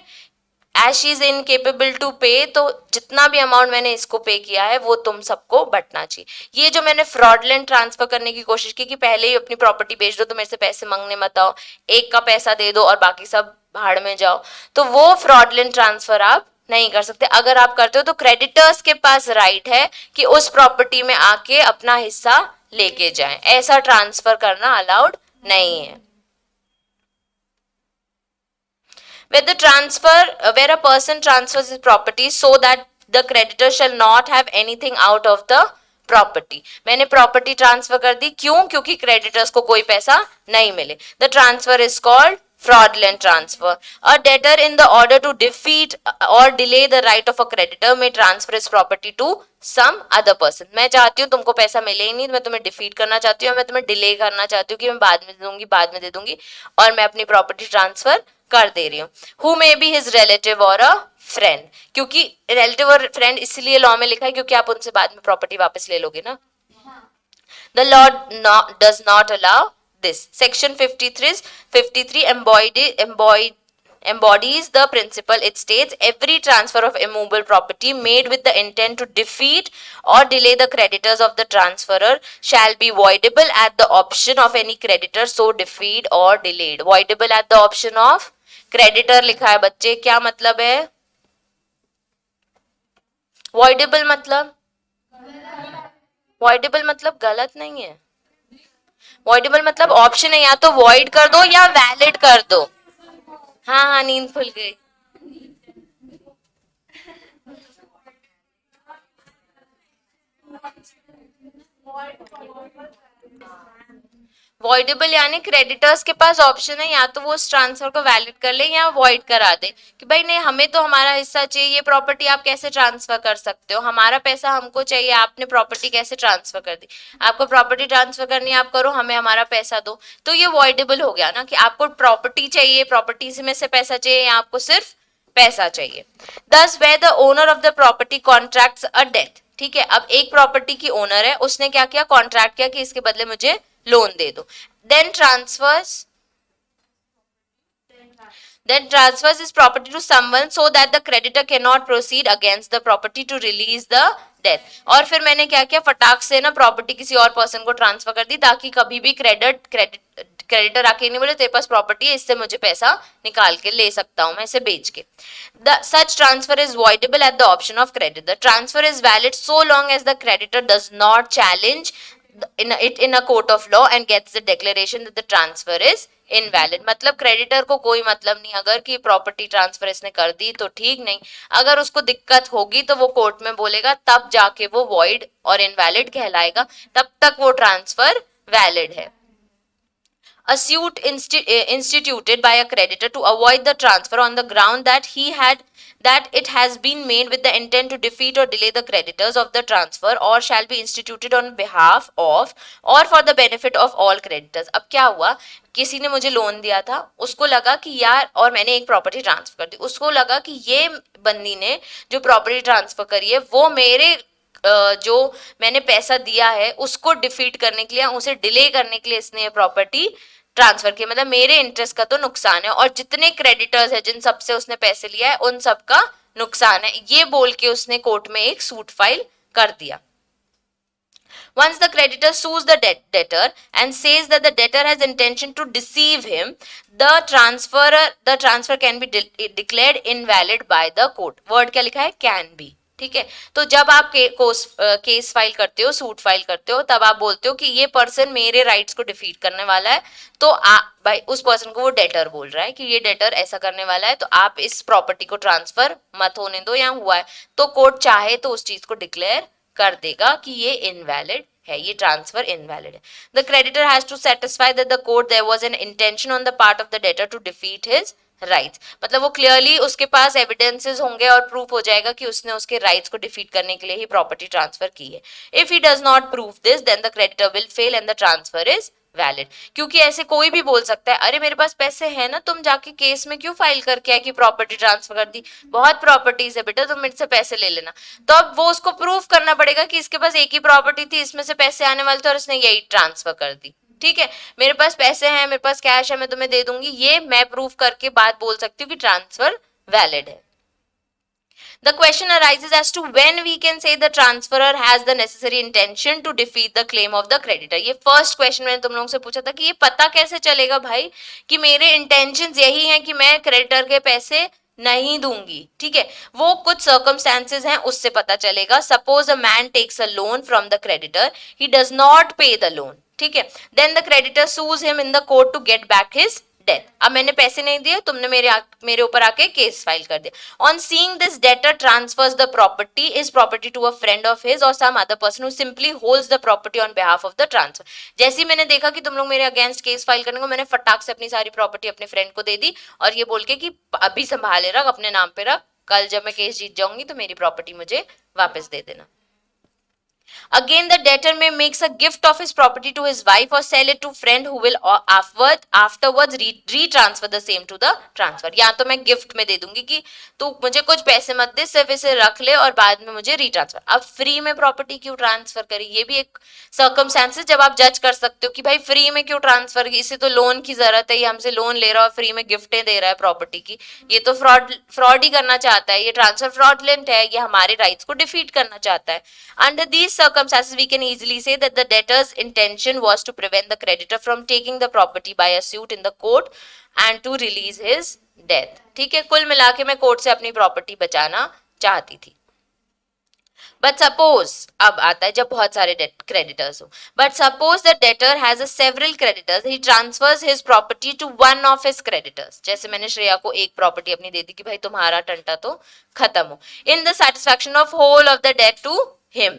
As she is incapable to pay, तो जितना भी अमाउंट मैंने इसको पे किया है वो तुम सबको बंटना चाहिए। ये जो मैंने फ्रॉडलेंट ट्रांसफर करने की कोशिश की कि पहले ही अपनी प्रॉपर्टी बेच दो तो मेरे से पैसे मांगने मत आओ, एक का पैसा दे दो और बाकी सब भाड़ में जाओ, तो वो फ्रॉडलेंट ट्रांसफर आप नहीं कर सकते। अगर आप करते हो तो क्रेडिटर्स के पास राइट है कि उस प्रॉपर्टी में आके अपना हिस्सा लेके जाएं, ऐसा ट्रांसफर करना अलाउड नहीं है। Where a person transfers his property so that the creditor shall not have anything out of the property, मैंने प्रॉपर्टी ट्रांसफर कर दी, क्यों? क्योंकि क्रेडिटर्स को कोई पैसा नहीं मिले, the transfer is called fraudulent transfer. A debtor in the order to defeat or delay the right of a creditor may transfer his property to some other person. मैं चाहती हूँ तुमको पैसा मिले ही नहीं, मैं तुम्हें डिफीट करना चाहती हूँ, मैं तुम्हें डिले करना चाहती हूँ कि मैं बाद में दे दूंगी और मैं अपनी प्रॉपर्टी ट्रांसफर कर दे रही हूँ. Who may be his relative or a friend. क्योंकि रिलेटिव और फ्रेंड इसलिए लॉ में लिखा है क्योंकि आप उनसे बाद में प्रॉपर्टी वापस ले लोगे ना. The law does not allow this. Section 53 embodies the principle. It states every transfer of immovable property made with the intent to defeat or delay the creditors of the transferor shall be voidable at the option of any creditor so defeat or delayed. Voidable at the option of creditor लिखा है बच्चे, क्या मतलब है? voidable मतलब गलत नहीं है. voidable मतलब ऑप्शन है, या तो void कर दो या valid कर दो. हाँ हाँ, नींद खुल गई. वॉइडेबल यानी क्रेडिटर्स के पास ऑप्शन है या तो वो उस ट्रांसफर को वैलिड कर ले या वॉइड करा दे कि भाई नहीं, हमें तो हमारा हिस्सा चाहिए, ये प्रॉपर्टी आप कैसे ट्रांसफर कर सकते हो, हमारा पैसा हमको चाहिए, आपने प्रॉपर्टी कैसे ट्रांसफर कर दी, आपको प्रॉपर्टी ट्रांसफर करनी है आप करो, हमें हमारा पैसा दो. तो ये वॉइडेबल हो गया ना कि आपको प्रॉपर्टी चाहिए, प्रॉपर्टी में से पैसा चाहिए या आपको सिर्फ पैसा चाहिए. Thus way the owner of the property contracts a debt. ठीक है, अब एक प्रॉपर्टी की ओनर है, उसने क्या किया, कॉन्ट्रैक्ट किया कि इसके बदले मुझे लोन दे दो. then transfers his property to someone so that the creditor cannot proceed against the property to release the debt. और फिर मैंने क्या किया, फटाक से ना प्रॉपर्टी किसी और पर्सन को ट्रांसफर कर दी ताकि कभी भी क्रेडिटर आके नहीं बोले तेरे पास प्रॉपर्टी है, इससे मुझे पैसा निकाल के ले सकता हूं मैं इसे बेच के. Such transfer is voidable at the option of creditor. The transfer is valid so long as the creditor does not challenge in a court of law and gets the declaration that the transfer is invalid. मतलब creditor को कोई मतलब नहीं अगर कि property transfer इसने कर दी तो ठीक, नहीं अगर उसको दिक्कत होगी तो वो कोर्ट में बोलेगा, तब जाके वो वॉइड और इनवैलिड कहलाएगा, तब तक वो ट्रांसफर वैलिड है. A suit instituted by a creditor to avoid the transfer on the ground that it has been made with the intent to defeat or delay the creditors of the transfer or shall be instituted on behalf of or for the benefit of all creditors. अब क्या हुआ, किसी ने मुझे loan दिया था, उसको लगा कि यार, और मैंने एक प्रॉपर्टी ट्रांसफर कर दी, उसको लगा कि ये बंदी ने जो प्रॉपर्टी ट्रांसफर करी है वो मेरे जो मैंने पैसा दिया है उसको डिफीट करने के लिए, उसे डिले करने के लिए इसने ये प्रॉपर्टी ट्रांसफर की, मतलब मेरे इंटरेस्ट का तो नुकसान है और जितने क्रेडिटर्स है जिन सबसे उसने पैसे लिया है उन सबका नुकसान है, ये बोल के उसने कोर्ट में एक सूट फाइल कर दिया. Once the creditor sues the debtor and says that the debtor has intention to deceive him, the transfer can be declared invalid by the court. Word क्या लिखा है, can be. ठीक है, तो जब आप केस फाइल करते हो, सूट फाइल करते हो, तब आप बोलते हो कि ये पर्सन मेरे राइट्स को डिफीट करने वाला है, तो भाई उस पर्सन को वो डेटर बोल रहा है कि ये डेटर ऐसा करने वाला है, तो आप इस प्रॉपर्टी को ट्रांसफर मत होने दो, या हुआ है तो कोर्ट चाहे तो उस चीज को डिक्लेयर कर देगा कि ये इनवैलिड है, ये ट्रांसफर इनवैलिड है. The creditor has to satisfy that the court there was an intention on the part of the debtor to defeat his rights. मतलब वो क्लियरली उसके पास एविडेंसेस होंगे और प्रूफ हो जाएगा कि उसने उसके राइट्स को डिफीट करने के लिए ही प्रॉपर्टी ट्रांसफर की है. If he does not prove this then the creditor will fail and the transfer is valid. क्योंकि ऐसे कोई भी बोल सकता है, अरे मेरे पास पैसे हैं ना, तुम जाके केस में क्यों फाइल करके आए कि प्रॉपर्टी ट्रांसफर कर दी, बहुत प्रॉपर्टीज है बेटा, तुम मेरे से पैसे ले लेना. तो अब वो उसको प्रूफ करना पड़ेगा कि इसके पास एक ही प्रॉपर्टी थी, इसमें से पैसे आने वाले थे और इसने यही ट्रांसफर कर दी. ठीक है, मेरे पास पैसे हैं, मेरे पास कैश है, मैं तुम्हें दे दूंगी, ये मैं प्रूफ करके बात बोल सकती हूँ कि ट्रांसफर वैलिड है. The question arises as to when we can say the transferor has the necessary intention to defeat the claim of the creditor. ये फर्स्ट क्वेश्चन मैंने तुम लोगों से पूछा था कि ये पता कैसे चलेगा भाई कि मेरे इंटेंशंस यही हैं कि मैं क्रेडिटर के पैसे नहीं दूंगी. ठीक है, वो कुछ सर्कमस्टेंसेस हैं, उससे पता चलेगा. Suppose a man takes a loan from the creditor, he does not pay the loan. ठीक है, then the creditor sues him in the court to get back his debt. अब मैंने पैसे नहीं दिए, तुमने मेरे ऊपर आके केस फाइल कर दिया। On seeing this debtor transfers the property is property to a friend of his और some other person who simply holds the property on behalf of the transfer. जैसे ही मैंने देखा कि तुम लोग मेरे अगेंस्ट केस फाइल करने को, मैंने फटाक से अपनी सारी प्रॉपर्टी अपने फ्रेंड को दे दी और ये बोल के कि अभी संभाले रख, अपने नाम पे रख, कल जब मैं केस जीत जाऊंगी तो मेरी प्रॉपर्टी मुझे वापस दे देना। Again, the debtor may makes a gift of his property to his wife or sell it to friend who will afterwards retransfer the same to the transfer। या तो मैं गिफ्ट में दे दूंगी कि तू मुझे कुछ पैसे मत दे, सिर्फ इसे रख ले और बाद में मुझे रिट्रांसफर। अब फ्री में प्रॉपर्टी क्यों ट्रांसफर करी, ये भी एक सर्कमस्टेंसेस जब आप जज कर सकते हो कि भाई फ्री में क्यों ट्रांसफर की, इसे तो लोन की जरूरत है, ये हमसे लोन ले रहा है और फ्री में गिफ्टें दे रहा है प्रॉपर्टी की, ये तो फ्रॉड ही करना चाहता है, ये ट्रांसफर फ्रॉडलेंट है, ये हमारे राइट्स को डिफीट करना चाहता है। Under these circumstances we can easily say that the debtor's intention was to prevent the creditor from taking the property by a suit in the court and to release his death। ठीक है, कुल मिला के मैं court से अपनी property बचाना चाहती थी। बट सपोज, अब आता है जब बहुत सारे क्रेडिटर्स हो, but suppose the debtor has a several creditors, he transfers his property to one of his creditors. जैसे मैंने श्रेया को एक प्रॉपर्टी अपनी दे दी कि भाई तुम्हारा टंटा तो खत्म हो, in the satisfaction of whole of the debt to him।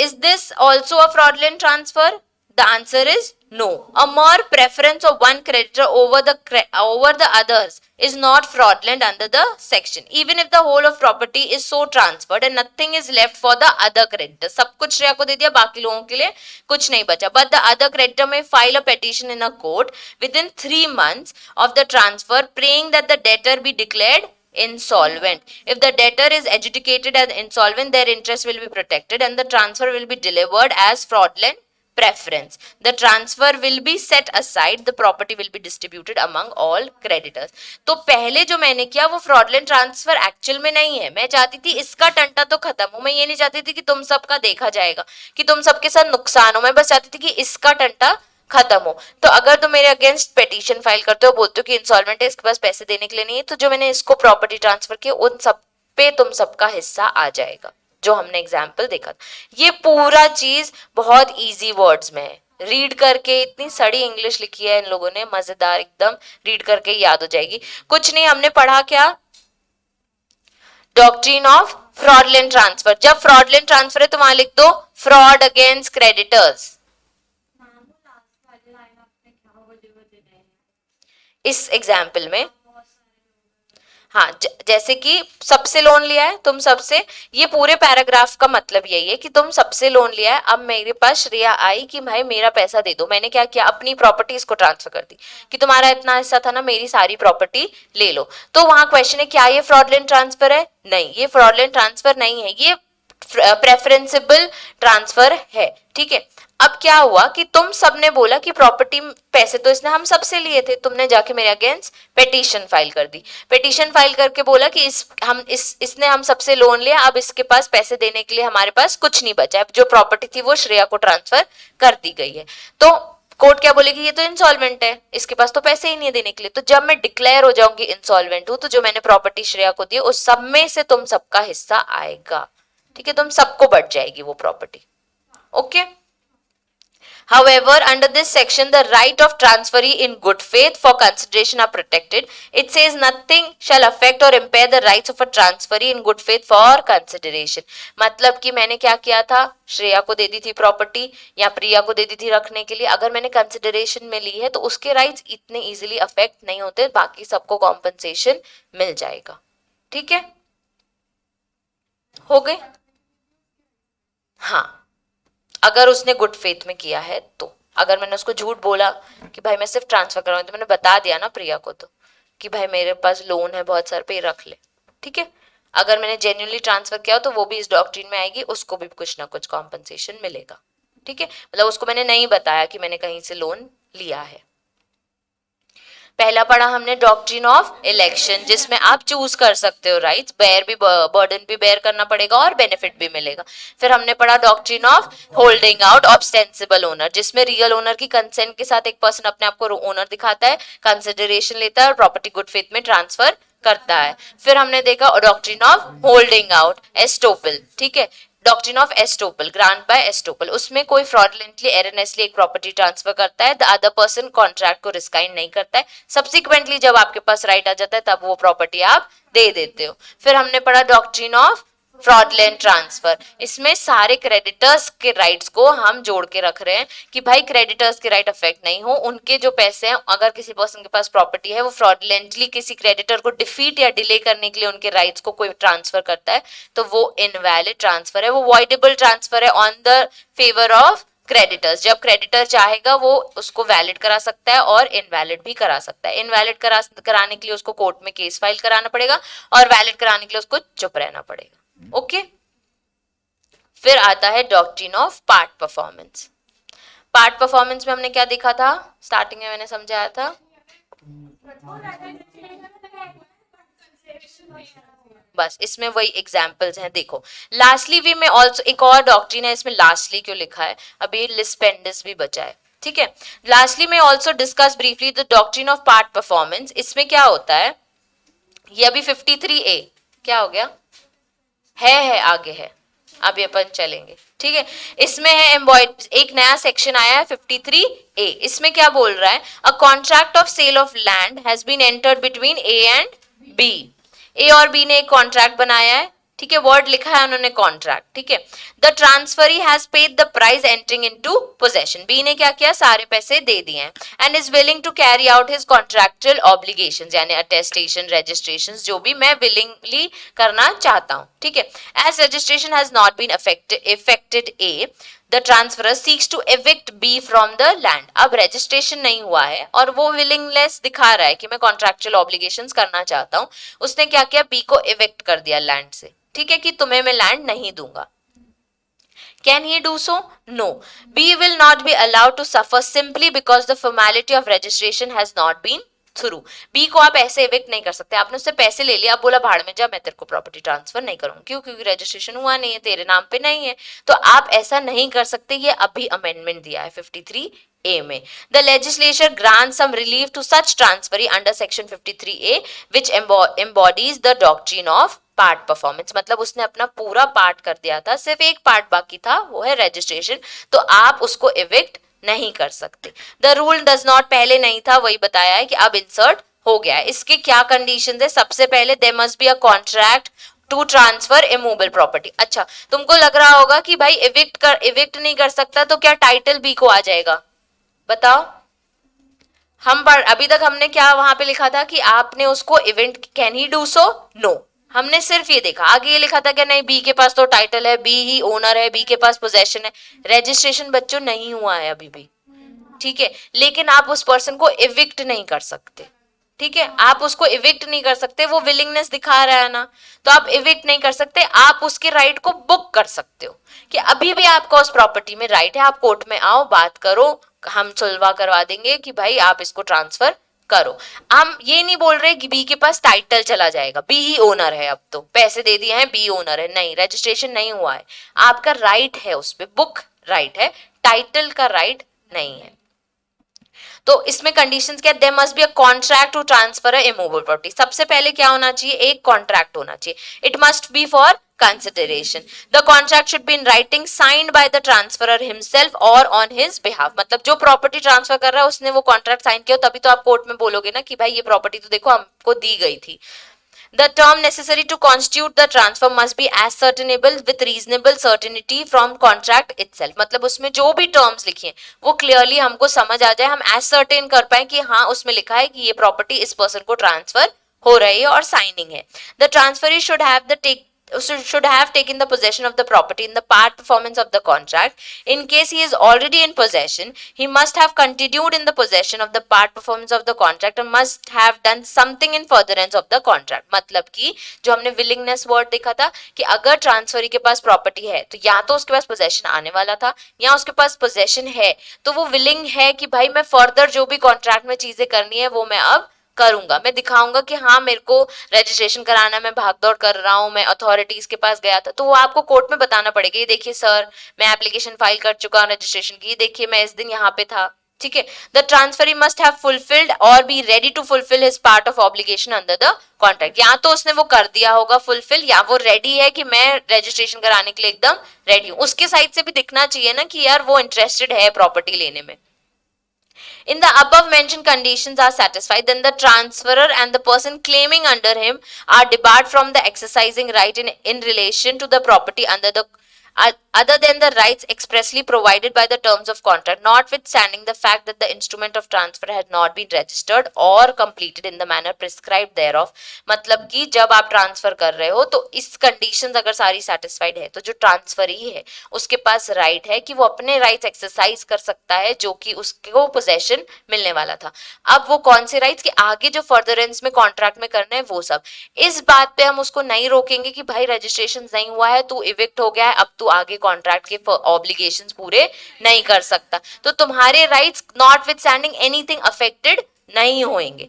Is this also a fraudulent transfer? The answer is no. A mere preference of one creditor over the others is not fraudulent under the section, even if the whole of property is so transferred and nothing is left for the other creditor। सब कुछ श्रेया को दे दिया, बाकी लोगों के लिए कुछ नहीं बचा। But the other creditor may file a petition in a court within 3 months of the transfer, praying that the debtor be declared insolvent। If the debtor is adjudicated as insolvent, their interest will be protected and the transfer will be delivered as fraudulent preference। The transfer will be set aside, the property will be distributed among all creditors। तो पहले जो मैंने किया वो fraudulent transfer actual में नहीं है, मैं चाहती थी इसका टंटा तो खत्म हो, मैं ये नहीं चाहती थी कि तुम सबका देखा जाएगा, कि तुम सबके साथ नुकसान हो, मैं बस चाहती थी कि इसका टंटा खत्म हो। तो अगर तुम मेरे अगेंस्ट पिटीशन फाइल करते हो, बोलते हो कि इंसॉल्वेंट है, इसके पास पैसे देने के लिए नहीं है, तो जो मैंने इसको प्रॉपर्टी ट्रांसफर किया उन सब पे तुम सबका हिस्सा आ जाएगा, जो हमने एग्जाम्पल देखा। ये पूरा चीज बहुत इजी वर्ड्स में है, रीड करके, इतनी सड़ी इंग्लिश लिखी है इन लोगों ने, मजेदार एकदम, रीड करके याद हो जाएगी। कुछ नहीं, हमने पढ़ा क्या, डॉक्ट्रिन ऑफ फ्रॉडलेंट ट्रांसफर। जब फ्रॉडलेंट ट्रांसफर है तो वहां लिख दो फ्रॉड अगेंस्ट क्रेडिटर्स। इस एग्जाम्पल में हाँ, जैसे कि सबसे लोन लिया है, तुम सबसे, ये पूरे पैराग्राफ का मतलब यही है कि तुम सबसे लोन लिया है। अब मेरे पास श्रेया आई कि भाई मेरा पैसा दे दो, मैंने क्या किया, अपनी प्रॉपर्टी इसको ट्रांसफर कर दी कि तुम्हारा इतना हिस्सा था ना, मेरी सारी प्रॉपर्टी ले लो। तो वहां क्वेश्चन है क्या ये फ्रॉडलेंट ट्रांसफर है? नहीं, ये फ्रॉडलेंट ट्रांसफर नहीं है, ये प्रेफरेंसिबल ट्रांसफर है। ठीक है, अब क्या हुआ कि तुम सबने बोला कि प्रॉपर्टी पैसे तो इसने हम सबसे लिए थे, तुमने जाके मेरे अगेंस्ट पिटीशन फाइल कर दी, पिटीशन फाइल करके बोला कि इसने हम सबसे लोन लिया, अब इसके पास पैसे देने के लिए हमारे पास कुछ नहीं बचा है, जो प्रॉपर्टी थी वो श्रेया को ट्रांसफर कर दी गई है। तो कोर्ट क्या बोलेगी, ये तो इंसॉल्वेंट है, इसके पास तो पैसे ही नहीं है देने के लिए। तो जब मैं डिक्लेयर हो जाऊंगी इंसॉल्वेंट हूं, तो जो मैंने प्रॉपर्टी श्रेया को दी उस सब में से तुम सबका हिस्सा आएगा। ठीक है, तुम सबको बढ़ जाएगी वो property. Okay. However, under this section, the right of transferee in good faith for consideration are protected. It says nothing shall affect or impair the rights of a transferee in good faith for consideration। मतलब कि मैंने क्या किया था, श्रेया को दे दी थी property या प्रिया को दे दी थी रखने के लिए, अगर मैंने कंसिडरेशन में ली है तो उसके राइट्स इतने इजीली अफेक्ट नहीं होते, बाकी सबको कॉम्पनसेशन मिल जाएगा। ठीक है, हो गए। हाँ, अगर उसने गुड फेथ में किया है तो, अगर मैंने उसको झूठ बोला कि भाई मैं सिर्फ ट्रांसफर कर रहा हूं, तो मैंने बता दिया ना प्रिया को तो कि भाई मेरे पास लोन है बहुत सारे पे, रख ले। ठीक है, अगर मैंने जेन्युइनली ट्रांसफर किया तो वो भी इस डॉक्ट्रिन में आएगी, उसको भी कुछ ना कुछ कॉम्पनसेशन मिलेगा। ठीक है, मतलब उसको मैंने नहीं बताया कि मैंने कहीं से लोन लिया है। पहला पढ़ा हमने डॉक्ट्रिन ऑफ इलेक्शन, जिसमें आप चूज कर सकते हो राइट्स, बर्डन भी बेयर करना पड़ेगा और बेनिफिट भी मिलेगा। फिर हमने पढ़ा doctrine of holding out ostensible owner, जिसमें रियल ओनर की कंसेंट के साथ एक पर्सन अपने आप को ओनर दिखाता है, कंसिडरेशन लेता है और प्रॉपर्टी गुड फेथ में ट्रांसफर करता है। फिर हमने देखा doctrine of holding out estoppel. ठीक है, doctrine of estoppel, grant by estoppel, उसमें कोई फ्रॉडलेंटली एरनेसली एक प्रॉपर्टी ट्रांसफर करता है, द अदर पर्सन कॉन्ट्रैक्ट को रिस्काइन नहीं करता है, सब्सिक्वेंटली जब आपके पास राइट आ जाता है तब वो प्रॉपर्टी आप दे देते हो। फिर हमने पढ़ा डॉक्ट्रिन ऑफ फ्रॉडलेंट ट्रांसफर, इसमें सारे क्रेडिटर्स के राइट्स को हम जोड़ के रख रहे हैं कि भाई क्रेडिटर्स के राइट अफेक्ट नहीं हो, उनके जो पैसे हैं, अगर किसी पर्सन के पास प्रॉपर्टी है वो फ्रॉडलेंटली किसी क्रेडिटर को डिफीट या डिले करने के लिए उनके राइट्स को कोई ट्रांसफर करता है तो वो इनवैलिड ट्रांसफर है, वो वॉइडेबल ट्रांसफर है on the favour of creditors. जब क्रेडिटर चाहेगा वो उसको वैलिड करा सकता है और इनवैलिड भी करा सकता है। इनवैलिड कराने के लिए उसको कोर्ट में केस फाइल कराना पड़ेगा और वैलिड कराने के लिए उसको चुप रहना पड़ेगा। ओके फिर आता है doctrine of part performance. Part performance में हमने क्या देखा था, स्टार्टिंग में मैंने समझाया था, बस इसमें वही एग्जांपल्स हैं। देखो लास्टली वी में ऑल्सो, एक और डॉक्ट्रिन है इसमें लास्टली क्यों लिखा है, अभी लिस्पेंडिस भी बचा है, ठीक है। लास्टली में also discuss briefly the doctrine of part performance. इसमें क्या होता है, ये अभी 53A क्या हो गया है आगे है, अभी अपन चलेंगे, ठीक है। इसमें है एम्बॉयड, एक नया सेक्शन आया है 53A। इसमें क्या बोल रहा है, a contract of sale of land has been entered between A and B। A और बी ने एक कॉन्ट्रैक्ट बनाया है, ठीक है, वर्ड लिखा है उन्होंने कॉन्ट्रैक्ट, ठीक है। The transferee has paid the price entering into possession, B ने क्या किया, सारे पैसे दे दिए हैं, and is willing to carry out his contractual obligations, यानी अटेस्टेशन रजिस्ट्रेशंस जो भी मैं विलिंगली करना चाहता हूं, ठीक है। As registration has not been effected A, the transferor seeks to evict B from the land. अब रजिस्ट्रेशन नहीं हुआ है और वो विलिंगलेस दिखा रहा है कि मैं कॉन्ट्रैक्चुअल ऑब्लिगेशंस करना चाहता हूं, उसने क्या किया, बी को एविक्ट कर दिया लैंड से, ठीक है, कि तुम्हें मैं लैंड नहीं दूंगा। Can he do so? No. B will not be allowed to suffer simply because the formality of registration has not been through. B को आप ऐसे evict नहीं कर सकते, आपने उससे पैसे ले लिया, आप बोला भाड़ में जा, मैं तेरे को प्रॉपर्टी ट्रांसफर नहीं करूंगा, क्यों, क्योंकि रजिस्ट्रेशन हुआ नहीं है, तेरे नाम पे नहीं है, तो आप ऐसा नहीं कर सकते। ये अभी अमेंडमेंट दिया है 53A में। The legislature grants some relief to such transferee under section 53A which embodies the doctrine of part performance, मतलब उसने अपना पूरा पार्ट कर दिया था, सिर्फ एक पार्ट बाकी था, वो है रजिस्ट्रेशन, तो आप उसको इविक्ट नहीं कर सकते। द रूल डज नॉट, पहले नहीं था, वही बताया है कि अब इंसर्ट हो गया है। इसके क्या कंडीशंस है, सबसे पहले there must be a contract to transfer immovable property. अच्छा तुमको लग रहा होगा कि भाई इविक्ट नहीं कर सकता तो क्या टाइटल बी को आ जाएगा, बताओ। अभी तक हमने क्या वहां पे लिखा था कि आपने उसको event, can he do so, no, हमने सिर्फ ये देखा। आगे ये लिखा था कि नहीं, बी के पास तो टाइटल है, बी ही ओनर है, बी के पास पोजेशन है, रजिस्ट्रेशन बच्चों नहीं हुआ है अभी भी, ठीक है, लेकिन आप उस पर्सन को इविक्ट नहीं कर सकते, ठीक है, आप उसको इविक्ट नहीं कर सकते, वो विलिंगनेस दिखा रहा है ना, तो आप इविक्ट नहीं कर सकते, आप उसके राइट को बुक कर सकते हो कि अभी भी आपका उस प्रॉपर्टी में राइट है, आप कोर्ट में आओ, बात करो, हम सुलवा करवा देंगे कि भाई आप इसको ट्रांसफर करो। हम ये नहीं बोल रहे कि बी के पास टाइटल चला जाएगा, बी ही ओनर है, अब तो पैसे दे दिए हैं, बी ओनर है, नहीं, रजिस्ट्रेशन नहीं हुआ है, आपका राइट है उस पर, बुक राइट है, टाइटल का राइट नहीं है। तो इसमें कंडीशंस क्या, there must be a contract to transfer a immovable property. सबसे पहले क्या होना चाहिए, एक कॉन्ट्रैक्ट होना चाहिए, it must be for consideration, the contract should be in writing signed by the transferor himself और ऑन हिज बिहाफ, मतलब जो प्रॉपर्टी ट्रांसफर कर रहा है उसने वो कॉन्ट्रैक्ट साइन किया, तभी तो आप कोर्ट में बोलोगे ना कि भाई ये प्रॉपर्टी तो देखो हमको दी गई थी। The term necessary to constitute the transfer must be ascertainable with reasonable certainty from contract itself, मतलब उसमें जो भी टर्म्स लिखी हैं वो क्लियरली हमको समझ आ जाए, हम एसर्टेन कर पाए कि हाँ उसमें लिखा है कि ये प्रॉपर्टी इस पर्सन को ट्रांसफर हो रही है और साइनिंग है। The transferee should have taken the possession of the property in the part performance of the contract. In case he is already in possession, he must have continued in the possession of the part performance of the contract and must have done something in furtherance of the contract. मतलब कि जो हमने willingness word देखा था कि अगर transferee के पास property है तो या तो उसके पास पोजेशन आने वाला था या उसके पास पोजेशन है तो वो विलिंग है कि भाई मैं फर्दर जो भी कॉन्ट्रैक्ट में चीजें करनी है वो मैं अब करूंगा, मैं दिखाऊंगा कि हाँ मेरे को रजिस्ट्रेशन कराना, मैं भागदौड़ कर रहा हूँ, मैं अथॉरिटीज के पास गया था, तो वो आपको कोर्ट में बताना पड़ेगा, ये देखिए सर मैं एप्लीकेशन फाइल कर चुका हूँ रजिस्ट्रेशन की, देखिए मैं इस दिन यहाँ पे था, ठीक है, the transferee must have fulfilled और be ready to fulfill his part of obligation under the contract. या तो उसने वो कर दिया होगा फुलफिल, या वो रेडी है कि मैं रजिस्ट्रेशन कराने के लिए एकदम रेडी हूं। उसके साइड से भी दिखना चाहिए ना कि यार वो इंटरेस्टेड है प्रॉपर्टी लेने में। In the above mentioned conditions are satisfied, then the transferor and the person claiming under him are debarred from the exercising right in relation to the property under the other than the rights expressly provided by the terms of contract, notwithstanding the fact that the instrument of transfer has not been registered or completed in the manner prescribed thereof। मतलब कि जब आप transfer कर रहे हो तो इस conditions अगर सारी सेटिस्फाइड है तो जो ट्रांसफरी है उसके पास राइट है कि वो अपने राइट्स एक्सरसाइज कर सकता है जो कि उसको पोजेशन मिलने वाला था। अब वो कौन से राइट्स के आगे जो फर्दरेंस में कॉन्ट्रैक्ट में करने हैं वो सब, इस बात पे हम उसको नहीं रोकेंगे कि भाई रजिस्ट्रेशन नहीं हुआ है, तू इविक्ट हो गया है, अब तू आगे कॉन्ट्रैक्ट के ऑब्लिगेशंस पूरे नहीं कर सकता, तो तुम्हारे rights not with standing anything affected नहीं होंगे।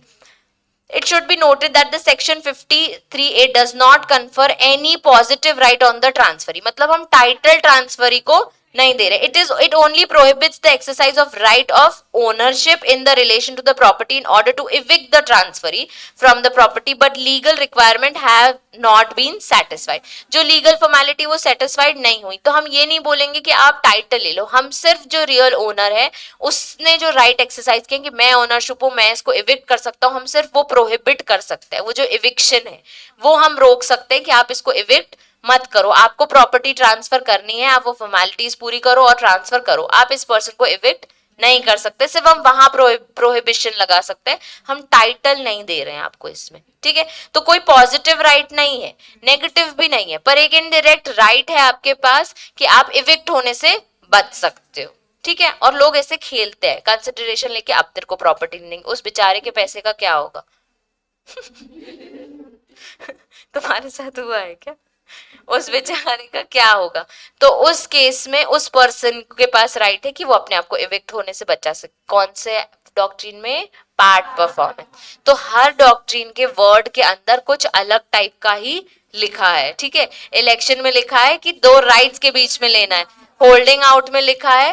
It should be noted that the section 53A does not confer any positive right on the transferee। मतलब हम टाइटल ट्रांसफरी को नहीं दे रहे। It only prohibits the exercise of right of ownership in the relation to the property in order to evict the transferee from the property, but legal requirement have not been satisfied। जो legal formality वो satisfied नहीं हुई तो हम ये नहीं बोलेंगे कि आप टाइटल ले लो, हम सिर्फ जो रियल ओनर है उसने जो राइट एक्सरसाइज किया कि मैं ओनरशिप हूँ, मैं इसको इविक्ट कर सकता हूँ, हम सिर्फ वो प्रोहिबिट कर सकते हैं। वो जो इविक्शन है वो हम रोक सकते हैं कि आप इसको इविक्ट मत करो, आपको प्रॉपर्टी ट्रांसफर करनी है, आप वो फॉर्मेलिटीज पूरी करो और ट्रांसफर करो, आप इस पर्सन को इविक्ट नहीं कर सकते। सिर्फ हम वहां प्रोहिबिशन लगा सकते हैं, हम टाइटल नहीं दे रहे हैं आपको इसमें। ठीक है, तो कोई पॉजिटिव राइट नहीं है, नेगेटिव भी नहीं है, पर एक इनडायरेक्ट राइट है आपके पास कि आप इविक्ट होने से बच सकते हो। ठीक है, और लोग ऐसे खेलते हैं कंसिडरेशन लेके, अब तेरे को प्रॉपर्टी नहीं, उस बेचारे के पैसे का क्या होगा? तुम्हारे साथ हुआ है क्या? उस बेचारे का क्या होगा? तो उस केस में उस पर्सन के पास राइट है कि वो अपने आप को इविक्ट होने से बचा सके। कौन से डॉक्ट्रिन में? Part performance. तो हर डॉक्ट्रिन के वर्ड के अंदर कुछ अलग टाइप का ही लिखा है। ठीक है, इलेक्शन में लिखा है कि दो राइट्स के बीच में लेना है, होल्डिंग आउट में लिखा है,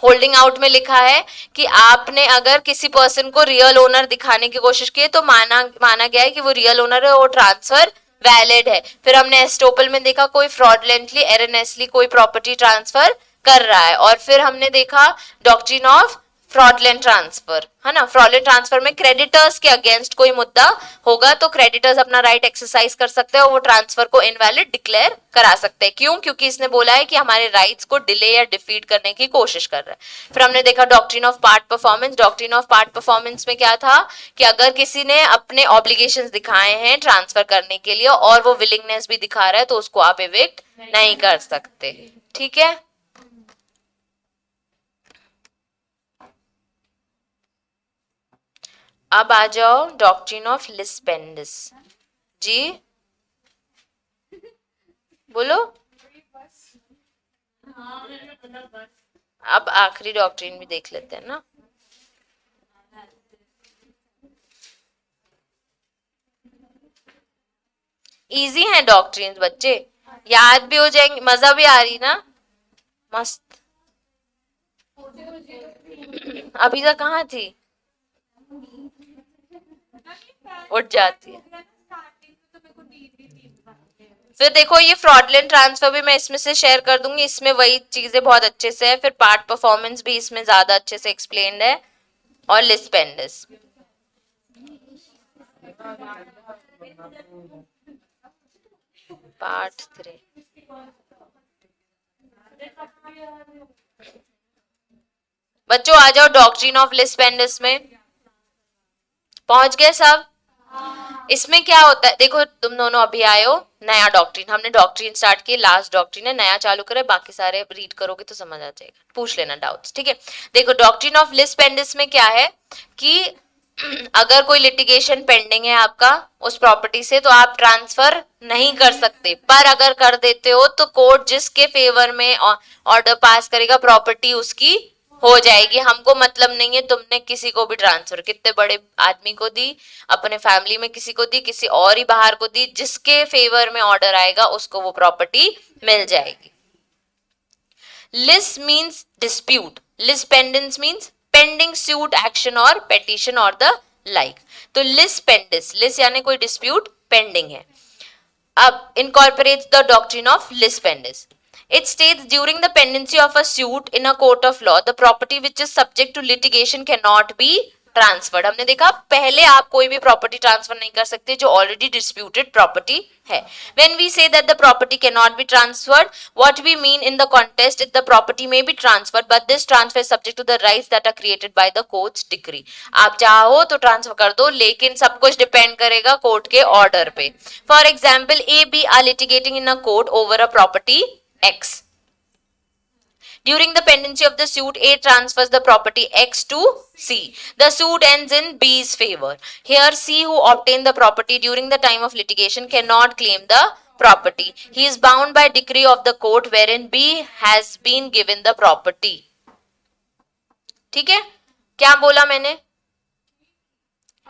होल्डिंग आउट में लिखा है कि आपने अगर किसी पर्सन को रियल ओनर दिखाने की कोशिश की तो माना गया है कि वो रियल ओनर है, वो ट्रांसफर वैलिड है। फिर हमने एस्टोपल में देखा कोई फ्रॉडलेंटली एरनेसली कोई प्रॉपर्टी ट्रांसफर कर रहा है, और फिर हमने देखा डॉक्ट्रिन ऑफ फ्रॉडलेंट ट्रांसफर, है ना। फ्रॉडलेंट ट्रांसफर में क्रेडिटर्स के अगेंस्ट कोई मुद्दा होगा तो क्रेडिटर्स अपना राइट एक्सरसाइज कर सकते हैं और वो ट्रांसफर को इनवैलिड डिक्लेयर करा सकते हैं। क्यों? क्योंकि इसने बोला है कि हमारे राइट्स को डिले या डिफीट करने की कोशिश कर रहा है। फिर हमने देखा doctrine of part performance. Doctrine of part performance में क्या था कि अगर किसी ने अपने ऑब्लिगेशंस दिखाए हैं ट्रांसफर करने के लिए और वो विलिंगनेस भी दिखा रहा है तो उसको आप इविक्ट नहीं कर सकते। ठीक है, अब आ जाओ डॉक्ट्रिन ऑफ लिस्पेंडिस। जी बोलो। अब आखिरी डॉक्ट्रिन भी देख लेते हैं ना। इजी है डॉक्ट्रिन बच्चे, याद भी हो जाएंगे, मजा भी आ रही ना, मस्त। अभी तक कहाँ थी? उठ जाती है। फिर देखो ये फ्रॉडलेंट ट्रांसफर भी मैं इसमें से शेयर कर दूंगी, इसमें वही चीजें बहुत अच्छे से है। फिर पार्ट परफॉर्मेंस भी इसमें ज्यादा अच्छे से एक्सप्लेन्ड है, और लिस्पेंडिस। पार्ट 3 बच्चों आ जाओ डॉक्ट्रिन ऑफ लिस्पेंडिस में। पहुंच गए सब? इसमें क्या होता है देखो, तुम दोनों अभी आए हो, नया डॉक्ट्रिन, हमने डॉक्ट्रिन स्टार्ट की, लास्ट डॉक्ट्रिन है, नया चालू करे, बाकी सारे रीड करोगे तो समझ आ जाएगा, पूछ लेना डाउट्स। ठीक है, देखो डॉक्ट्रिन ऑफ लिस्पेंडिस में क्या है कि अगर कोई लिटिगेशन पेंडिंग है आपका उस प्रॉपर्टी से तो आप ट्रांसफर नहीं कर सकते, पर अगर कर देते हो तो कोर्ट जिसके फेवर में ऑर्डर पास करेगा प्रॉपर्टी उसकी हो जाएगी। हमको मतलब नहीं है तुमने किसी को भी ट्रांसफर, कितने बड़े आदमी को दी, अपने फैमिली में किसी को दी, किसी और ही बाहर को दी, जिसके फेवर में ऑर्डर आएगा उसको वो प्रॉपर्टी मिल जाएगी। Lis means dispute, lis pendens means pending suit action और पेटिशन और द लाइक. तो लिस पेंडिस, लिस यानी कोई डिस्प्यूट पेंडिंग है. अब incorporates the doctrine of lis pendens. It states during the pendency of a suit in a court of law, the property which is subject to litigation cannot be transferred. हमने देखा पहले आप कोई भी property transfer नहीं कर सकते जो ऑलरेडी डिस्प्यूटेड प्रॉपर्टी है. When we say that the property can not be transferred, what we mean in the contest is the property may be transferred but this transfer is subject to the rights that are created by the court's decree. आप चाहो तो transfer कर दो लेकिन सब कुछ depend करेगा court के ऑर्डर पे. For example A B are litigating in a court over a property X. During the pendency of the suit, A transfers the property X to C. The suit ends in B's favor. Here, C, who obtained the property during the time of litigation, cannot claim the property. He is bound by decree of the court wherein B has been given the property. ठीक है, क्या बोला मैंने?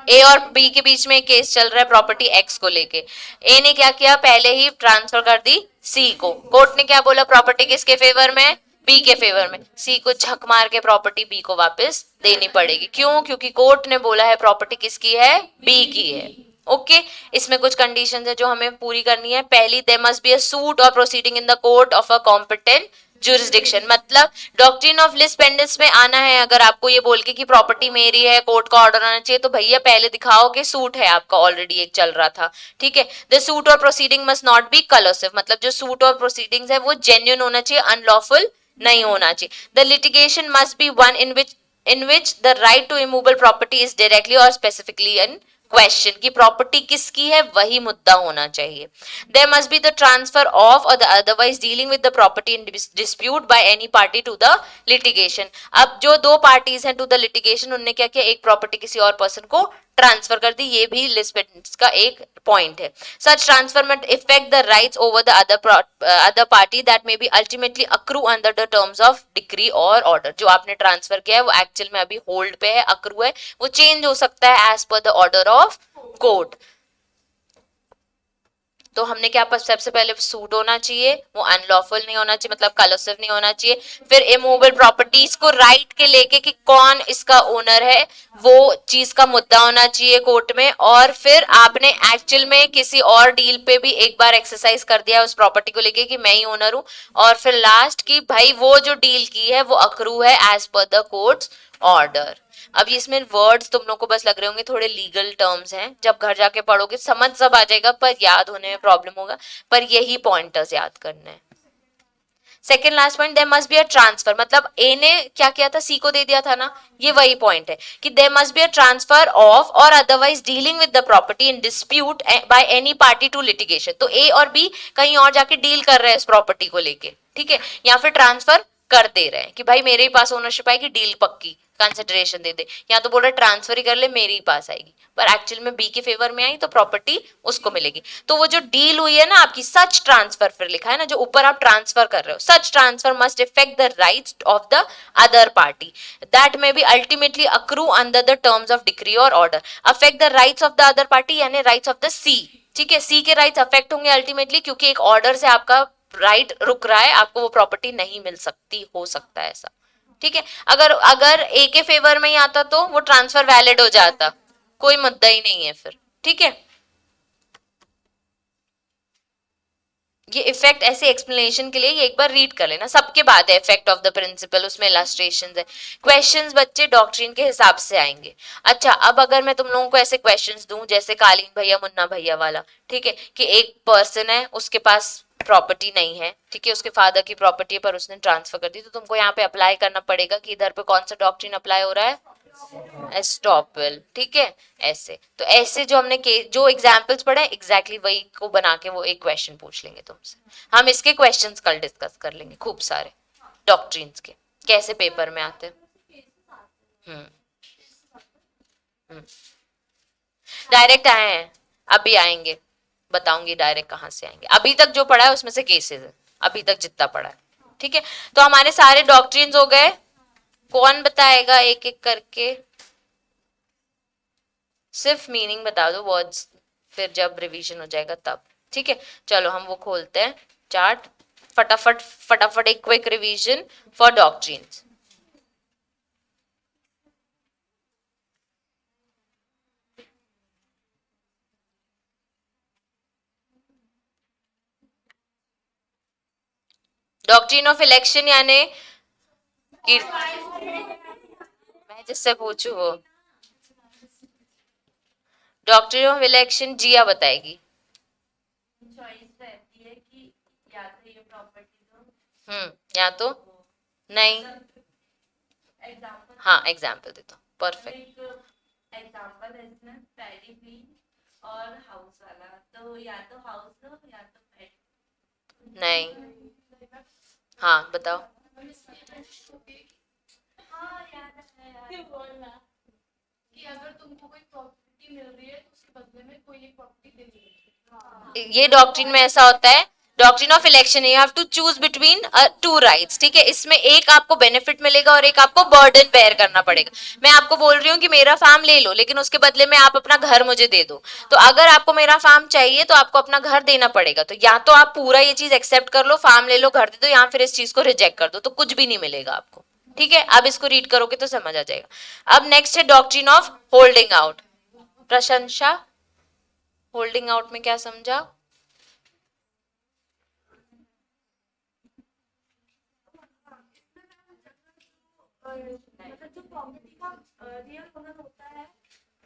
ए और B के बीच में case चल रहा है प्रॉपर्टी एक्स को लेके. ए ने क्या किया, पहले ही ट्रांसफर कर दी सी को. कोर्ट ने क्या बोला, प्रॉपर्टी किसके फेवर में, बी के फेवर में. सी को झक मार के प्रॉपर्टी बी को वापस देनी पड़ेगी. क्यों? क्योंकि कोर्ट ने बोला है प्रॉपर्टी किसकी है, बी की है. ओके इसमें कुछ कंडीशंस है जो हमें पूरी करनी है. पहली, there must be a suit और proceeding in the court of a competent jurisdiction. मतलब डॉक्ट्रिन ऑफ लिस पेंडेंस में आना है. अगर आपको ये बोल के कि प्रॉपर्टी मेरी है, कोर्ट का ऑर्डर आना चाहिए, तो भैया पहले दिखाओ कि सूट है आपका, ऑलरेडी एक चल रहा था. ठीक है, द सूट और प्रोसीडिंग मस्ट नॉट बी कलर्सिव. मतलब जो सूट और प्रोसीडिंग्स है वो जेन्युइन होना चाहिए, अनलॉफुल नहीं होना चाहिए. The litigation must be one in which the right to immovable property is directly or specifically in question की प्रॉपर्टी किसकी है वही मुद्दा होना चाहिए. There must be the transfer of और the otherwise dealing with the property in dispute by any party to the litigation. अब जो दो पार्टीज हैं टू द लिटिगेशन, उनने क्या किया, एक प्रॉपर्टी किसी और पर्सन को ट्रांसफर कर दी. ये भी लिस पेंडेंस का एक पॉइंट है. सच ट्रांसफर में effect the rights over the other party that may be ultimately accrue under the terms of decree और ऑर्डर. जो आपने ट्रांसफर किया है वो एक्चुअल में अभी होल्ड पे है, अक्रू है, वो चेंज हो सकता है as per the order of court. तो हमने क्या, सबसे पहले सूट होना चाहिए, वो अनलॉफुल नहीं होना चाहिए, मतलब कलसिव नहीं होना चाहिए. फिर इमूवेबल प्रॉपर्टीज को राइट के लेके कि कौन इसका ओनर है वो चीज का मुद्दा होना चाहिए कोर्ट में. और फिर आपने एक्चुअल में किसी और डील पे भी एक बार एक्सरसाइज कर दिया उस प्रॉपर्टी को लेके कि मैं ही ओनर हूं. और फिर लास्ट की भाई वो जो डील की है वो अक्रू है as per the courts order. अब इसमें वर्ड्स तुम लोग को बस लग रहे होंगे थोड़े लीगल टर्म्स हैं, जब घर जाके पढ़ोगे समझ सब आ जाएगा, पर याद होने में प्रॉब्लम होगा. पर यही पॉइंटर्स याद करने हैं. Second last point, there must be a transfer. मतलब ए ने क्या किया था, सी को दे दिया था ना, ये वही पॉइंट है कि there must be a transfer of और otherwise dealing with the property in dispute by any party to litigation. तो ए और बी कहीं और जाके डील कर रहे हैं इस प्रॉपर्टी को लेके, ठीक है, या फिर ट्रांसफर कर दे रहे हैं कि भाई मेरे ही पास ओनरशिप आएगी, डील पक्की, कंसिडरेशन दे दे. या तो बोल रहे ट्रांसफर ही कर ले, मेरे ही पास आएगी, पर एक्चुअल में बी के फेवर में आई तो प्रॉपर्टी उसको मिलेगी. तो वो जो डील हुई है ना आपकी, सच ट्रांसफर फिर लिखा है ना, जो ऊपर आप ट्रांसफर कर रहे हो, such transfer must effect the rights of the other party that may be ultimately accrue under the terms of decree और order. Affect the rights of the other party यानी राइट्स ऑफ द सी. ठीक है, सी के rights affect होंगे ultimately, क्योंकि एक order से आपका राइट रुक रहा है, आपको वो प्रॉपर्टी नहीं मिल सकती, हो सकता है ऐसा. ठीक है, अगर अगर ए के फेवर में ही आता तो वो ट्रांसफर वैलिड हो जाता, कोई मुद्दा ही नहीं है फिर. ठीक है, ये इफेक्ट ऐसे एक्सप्लेनेशन के लिए ये एक बार रीड कर लेना, सबके बाद है इफेक्ट ऑफ द प्रिंसिपल, उसमें इलस्ट्रेशंस है. क्वेश्चंस बच्चे डॉक्ट्रिन के हिसाब से आएंगे. अच्छा, अब अगर मैं तुम लोगों को ऐसे क्वेश्चंस दूं जैसे कालीन भैया मुन्ना भैया वाला, ठीक है, कि एक पर्सन है उसके पास प्रॉपर्टी नहीं है, ठीक है, उसके फादर की प्रॉपर्टी है पर उसने ट्रांसफर कर दी, तो तुमको यहाँ पे अप्लाई करना पड़ेगा कि इधर पे कौन सा डॉक्ट्रिन अप्लाई हो रहा है, एस्टॉपल. ठीक है, ऐसे तो ऐसे जो हमने जो एग्जांपल्स पढ़े एग्जैक्टली वही को बना के वो एक क्वेश्चन पूछ लेंगे तुमसे. हम इसके क्वेश्चंस कल डिस्कस कर लेंगे, खूब सारे डॉक्ट्रिन्स के कैसे पेपर में आते. डायरेक्ट आए हैं, अभी आएंगे, बताऊंगी डायरेक्ट कहां से आएंगे. अभी तक जो पढ़ा है उसमें से केसेस है, अभी तक जितना पढ़ा है. ठीक है, तो हमारे सारे डॉक्ट्रिन्स हो गए. कौन बताएगा एक एक करके, सिर्फ मीनिंग बता दो वर्ड्स, फिर जब रिवीजन हो जाएगा तब. ठीक है, चलो हम वो खोलते हैं चार्ट, फटाफट फटाफट एक quick revision for doctrines. Doctrine of election यानी कि मैं जिससे पूछू वो डॉक्ट्रिन ऑफ इलेक्शन जिया बताएगी। चॉइस रहती है कि या तो ये प्रॉपर्टी दो या तो नहीं। एग्जांपल हाँ एग्जाम्पल देता हूँ, परफेक्ट। एक एग्जांपल है इसमें पैडी फील्ड और हाउस वाला, तो या तो हाउस दो या तो पैडी। नहीं। हाँ बताओ। हाँ याद है बोलना कि अगर तुमको कोई प्रॉपर्टी मिल रही है तो उसके बदले में कोई एक प्रॉपर्टी देनी है। ये डॉक्ट्रिन में ऐसा होता है, doctrine of election you have to choose between two rights, ठीक है। इसमें एक आपको बेनिफिट मिलेगा और एक आपको बर्डन बेयर करना पड़ेगा। मैं आपको बोल रही हूँ कि मेरा फार्म ले लो, लेकिन उसके बदले में आप अपना घर मुझे दे दो। तो अगर आपको मेरा फार्म चाहिए तो आपको अपना घर देना पड़ेगा। तो या तो आप पूरा ये चीज एक्सेप्ट कर लो, फार्म ले लो, घर दे दो, या फिर इस चीज को रिजेक्ट कर दो, तो कुछ भी नहीं मिलेगा आपको, ठीक है। अब इसको रीड करोगे तो समझ आ जाएगा। अब नेक्स्ट है डॉक्ट्रिन ऑफ होल्डिंग आउट। प्रशंसा, होल्डिंग आउट में क्या समझा? मतलब जो प्रॉपर्टी का रियल ओनर होता है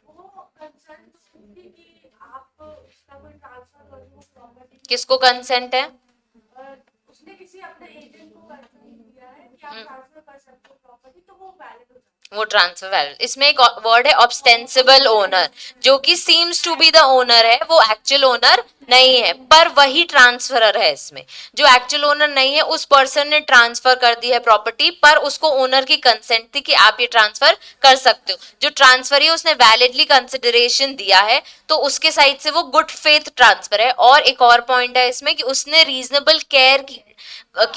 वो कंसर्न होती कि आप उसका कोई ट्रांसफर कर दो प्रॉपर्टी। किसको कंसेंट है? उसने किसी अपने एजेंट को कंसर्न दिया है कि आप ट्रांसफर कर सकते हो प्रॉपर्टी, तो वो वैलिड हो जाता है। वो ट्रांसफर वैलिड। इसमें एक वर्ड है ऑब्स्टेंसिबल ओनर, जो कि seems to be the owner है, वो एक्चुअल ओनर नहीं है, पर वही ट्रांसफरर है। इसमें जो एक्चुअल ओनर नहीं है उस पर्सन ने ट्रांसफर कर दी है प्रॉपर्टी, पर उसको ओनर की कंसेंट थी कि आप ये ट्रांसफर कर सकते हो। जो ट्रांसफर है उसने वैलिडली कंसिडरेशन दिया है, तो उसके साइड से वो गुड फेथ ट्रांसफर है। और एक और पॉइंट है इसमें कि उसने रीजनेबल केयर की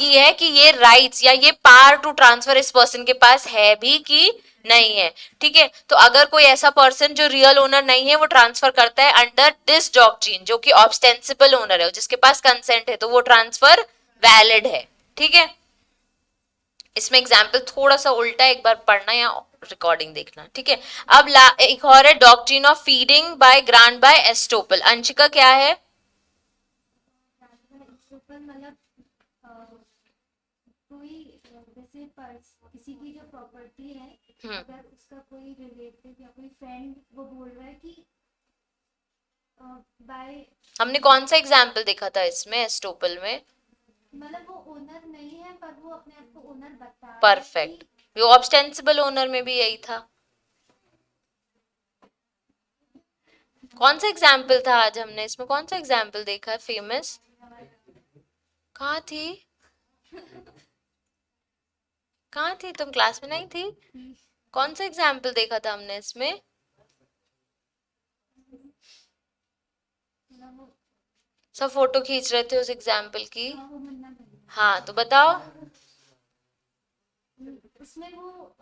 है कि ये राइट्स या ये पावर टू ट्रांसफर इस पर्सन के पास है भी कि नहीं है, ठीक है। तो अगर कोई ऐसा पर्सन जो रियल ओनर नहीं है वो ट्रांसफर करता है अंडर दिस डॉक्ट्रिन, जो कि ऑब्स्टेंसिबल ओनर है, जिसके पास कंसेंट है, तो वो ट्रांसफर वैलिड है, ठीक है। इसमें एग्जाम्पल थोड़ा सा उल्टा है, एक बार पढ़ना या रिकॉर्डिंग देखना, ठीक है। अब एक और है doctrine of feeding by grant by estoppel. Anshika क्या है? मतलब कोई जैसे किसी की जो प्रॉपर्टी है, अगर उसका कोई रिलेटिव या कोई फ्रेंड वो बोल रहा है कि बाय, हमने कौन सा एग्जाम्पल देखा था इसमें एस्टोपल में? मतलब वो ओनर नहीं है पर वो अपने आप को ओनर बता रहा है। परफेक्ट। वो ऑब्स्टेंसिबल ओनर में भी यही था। कौन सा एग्जाम्पल था आज हमने इसमें, कौन सा एग्जाम्पल देखा है फेमस? कहाँ थी, कहाँ थी तुम? क्लास में नहीं थी? कौन सा एग्जाम्पल देखा था हमने इसमें? सब फोटो खींच रहे थे उस एग्जाम्पल की। हाँ तो बताओ। उसमें वो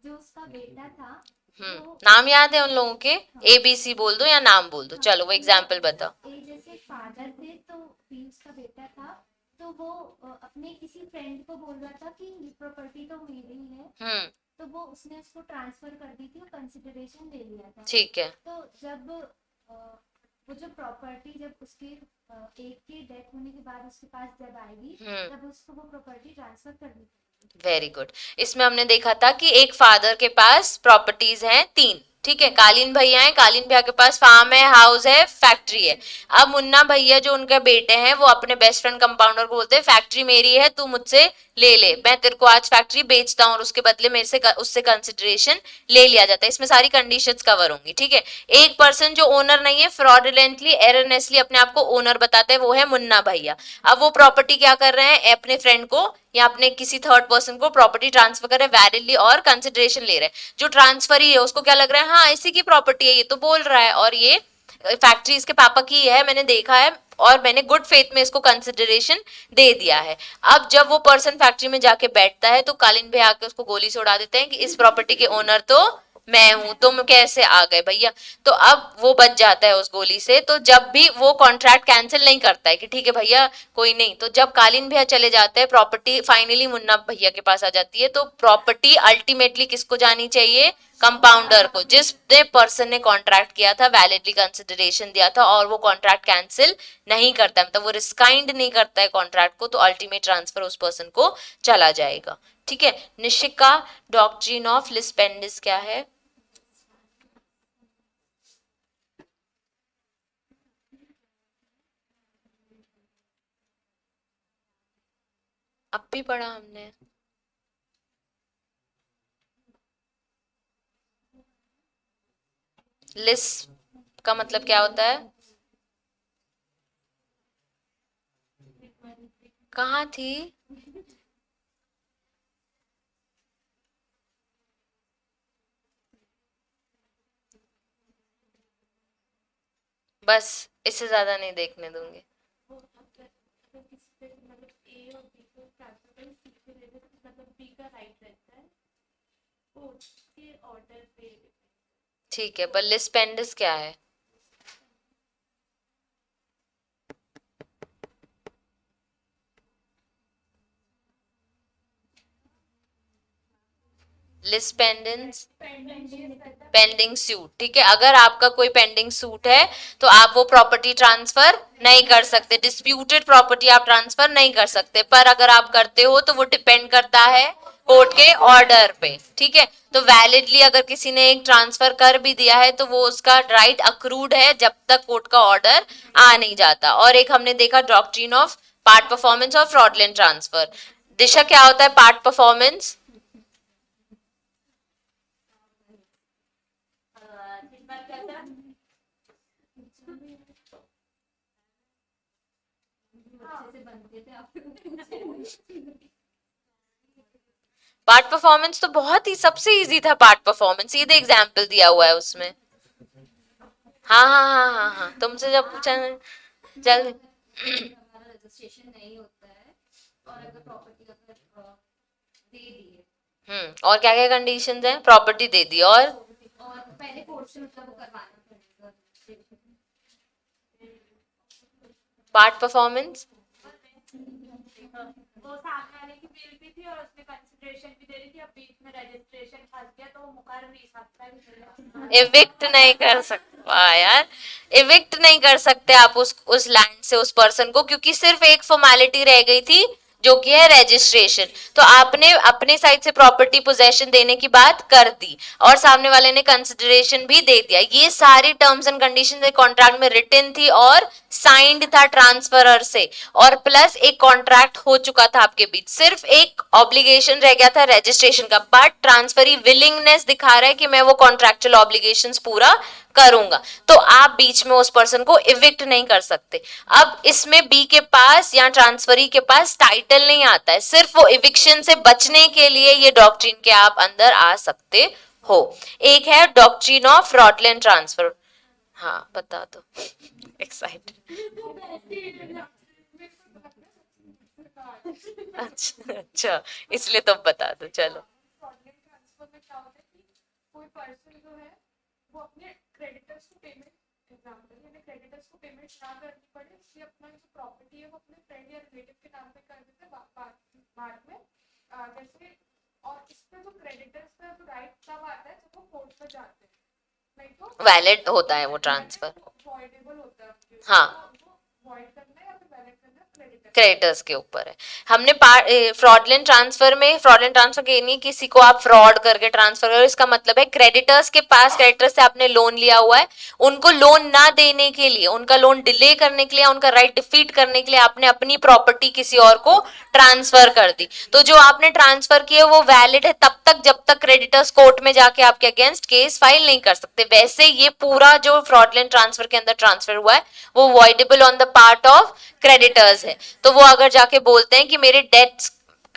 जो उसका बेटा था, नाम याद है उन लोगों के? ABC बोल दो या नाम बोल दो, चलो वो एग्जाम्पल बताओ। जैसे फादर थे तो पीयूष का बेटा था, तो वो अपने किसी फ्रेंड को बोल रहा था कि प्रॉपर्टी तो मेरी है, तो वो उसने उसको ट्रांसफर कर दी थी और कंसिडरेशन ले लिया था, ठीक है। तो जब वो जो प्रॉपर्टी जब उसके एक के डेथ होने के बाद उसके पास जब आएगी, तब उसको वो प्रॉपर्टी ट्रांसफर करनी पड़ेगी। Very good. इसमें हमने देखा था कि एक फादर के पास प्रॉपर्टीज हैं 3, ठीक है। कालीन भैया हैं, कालीन भैया के पास फार्म है, हाउस है, फैक्ट्री है। अब मुन्ना भैया जो उनके बेटे हैं वो अपने बेस्ट फ्रेंड कंपाउंडर को बोलते हैं फैक्ट्री मेरी है, तू मुझसे ले ले, मैं तेरे को आज फैक्ट्री बेचता हूँ और उसके बदले मेरे से उससे कंसिडरेशन ले लिया जाता है। इसमें सारी कंडीशंस कवर होंगी, ठीक है। एक पर्सन जो ओनर नहीं है, फ्रॉडुलेंटली एरनेसली अपने आप को ओनर बताते हैं, वो है मुन्ना भैया। अब वो प्रॉपर्टी क्या कर रहे हैं, अपने फ्रेंड को या अपने किसी थर्ड पर्सन को प्रॉपर्टी ट्रांसफर कर रहे हैं वैलिडली और कंसिडरेशन ले रहे हैं। जो ट्रांसफरी है उसको क्या लग रहा है, हाँ इसी की प्रॉपर्टी है, ये तो बोल रहा है, और ये फैक्ट्री इसके पापा की है, मैंने देखा है और मैंने गुड फेथ में इसको कंसिडरेशन दे दिया है। अब जब वो पर्सन फैक्ट्री में जाके बैठता है तो कालीन भैया आके उसको गोली से उड़ा देते हैं कि इस प्रॉपर्टी के ओनर तो मैं हूं, तुम कैसे आ गए भैया। तो अब वो बच जाता है उस गोली से। तो जब भी वो कॉन्ट्रैक्ट कैंसिल नहीं करता है कि ठीक है भैया कोई नहीं, तो जब कालीन भैया चले जाते हैं, प्रॉपर्टी फाइनली मुन्ना भैया के पास आ जाती है। तो प्रॉपर्टी अल्टीमेटली किसको जानी चाहिए? कंपाउंडर को, जिसने पर्सन ने कॉन्ट्रैक्ट किया था, वैलिडली कंसिडरेशन दिया था और वो कॉन्ट्रैक्ट कैंसिल नहीं करता है, मतलब वो रिस्काइंड नहीं करता है कॉन्ट्रैक्ट को, तो अल्टीमेट ट्रांसफर उस पर्सन को चला जाएगा। ठीक है। निशिका, डॉक्ट्रिन ऑफ लिस्पेंडिस क्या है? अब भी पढ़ा हमने। लिस का मतलब क्या होता है? कहाँ थी? बस इससे ज्यादा नहीं देखने दूंगी। वो अगर किसी पे मतलब ए और बी को ट्रांसफर करें, सी पे दे दे तो मतलब बी का राइट रहता है कोर्ट के ऑर्डर पे। ठीक है, पर लिस्पेंडिस क्या है? Lis pendens pending suit. ठीक है, अगर आपका कोई पेंडिंग सूट है तो आप वो प्रॉपर्टी ट्रांसफर नहीं कर सकते, डिस्प्यूटेड प्रॉपर्टी आप ट्रांसफर नहीं कर सकते। पर अगर आप करते हो तो वो डिपेंड करता है कोर्ट के ऑर्डर पे। ठीक है, तो वैलिडली अगर किसी ने एक ट्रांसफर कर भी दिया है तो वो उसका राइट अक्रूड है जब तक कोर्ट का ऑर्डर आ नहीं जाता। और एक हमने देखा डॉक्ट्रिन ऑफ पार्ट परफॉर्मेंस और फ्रॉडलेंट ट्रांसफर। दिशा, क्या होता है पार्ट परफॉर्मेंस? पार्ट परफॉर्मेंस तो बहुत ही सबसे इजी था। पार्ट परफॉर्मेंस सीधे एग्जाम्पल दिया हुआ है उसमें। हाँ हाँ हाँ हाँ हाँ, तुमसे जब पूछा जल्द। हमारा रजिस्ट्रेशन नहीं होता है और अगर प्रॉपर्टी अगर दे दी है और क्या क्या कंडीशंस हैं? प्रॉपर्टी दे दी और पहले कोर्ट से मतलब वो करवाना पड़ेगा पार्ट परफॉर्मेंस। वो सामने वाले की बिल भी थी और उसने कंसिडरेशन भी दे रही थी, अब बीच में रजिस्ट्रेशन फंस गया तो वो मुकर नहीं सकता। इविक्ट नहीं कर सकता यार, इविक्ट नहीं कर सकते आप उस लैंड से उस पर्सन को, क्योंकि सिर्फ एक फॉर्मेलिटी रह गई थी जो कि है रजिस्ट्रेशन। तो आपने अपने साइड से प्रॉपर्टी पोजेशन देने की बात कर दी और सामने वाले ने कंसिडरेशन भी दे दिया। ये सारी टर्म्स एंड कंडीशंस एक कॉन्ट्रैक्ट में रिटन थी और साइंड था ट्रांसफरर से, और प्लस एक कॉन्ट्रैक्ट हो चुका था आपके बीच। सिर्फ एक ऑब्लिगेशन रह गया था रजिस्ट्रेशन का, बट ट्रांसफरी विलिंगनेस दिखा रहा है कि मैं वो कॉन्ट्रैक्चुअल ऑब्लिगेशंस पूरा करूंगा। तो आप बीच में उस पर्सन को इविक्ट नहीं कर सकते। अब इसमें बी के पास या ट्रांसफरी के पास टाइटल नहीं आता है, सिर्फ वो इविक्शन से बचने के लिए ये डॉक्ट्रिन के आप अंदर आ सकते हो। एक है डॉक्ट्रिन ऑफ फ्रॉडलेंट ट्रांसफर। हाँ बता दो, एक्साइटेड। अच्छा अच्छा, इसलिए तुम बता दो, चलो। फ्रॉडलेंट ट्रांसफर में क्या होता है कि कोई पर्सन जो है वो अपने क्रेडिटर्स को पेमेंट, एग्जांपल यानी क्रेडिटर्स को पेमेंट ना करनी पड़े, इसलिए अपना जो प्रॉपर्टी है वो अपने फ्रेंड या रिलेटिव के नाम पे कर देते हैं बाद में। जैसे और इसमें जो क्रेडिटर्स का जो राइट तब आता है जब वो कोर्ट पर जाते हैं, नहीं तो वैलिड होता है वो ट्रांसफर। वॉइडेबल होता है। हाँ, वॉइड करना है या फिर वैलिड करना है क्रेडिटर क्रेडिटर्स के ऊपर है। हमने फ्रॉडलेंट ट्रांसफर में, फ्रॉडलेंट ट्रांसफर के नहीं किसी को आप फ्रॉड करके ट्रांसफर करो, इसका मतलब है क्रेडिटर्स के पास, क्रेडिटर्स से आपने लोन लिया हुआ है, उनको लोन ना देने के लिए, उनका लोन डिले करने के लिए, उनका राइट डिफीट करने के लिए आपने अपनी प्रॉपर्टी किसी और को ट्रांसफर कर दी। तो जो आपने ट्रांसफर किया वो वैलिड है तब तक जब तक क्रेडिटर्स कोर्ट में जाके आपके अगेंस्ट केस फाइल नहीं कर सकते। वैसे ये पूरा जो फ्रॉडलेंट ट्रांसफर के अंदर ट्रांसफर हुआ है वो voidable on the part of creditors है। तो वो अगर जाके बोलते हैं कि मेरे डेट्स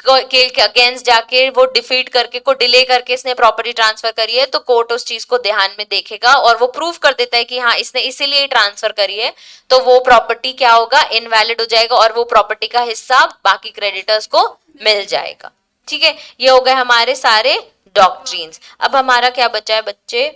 के अगेंस्ट जाके वो डिफीट करके को डिले करके इसने प्रॉपर्टी ट्रांसफर करी है, तो कोर्ट उस चीज को ध्यान में देखेगा और वो प्रूव कर देता है कि हाँ इसने इसीलिए ट्रांसफर करी है, तो वो प्रॉपर्टी क्या होगा, इनवैलिड हो जाएगा और वो प्रॉपर्टी का हिस्सा बाकी क्रेडिटर्स को मिल जाएगा। ठीक है, ये हो गए हमारे सारे डॉक्ट्रिन्स। अब हमारा क्या बचा है बच्चे?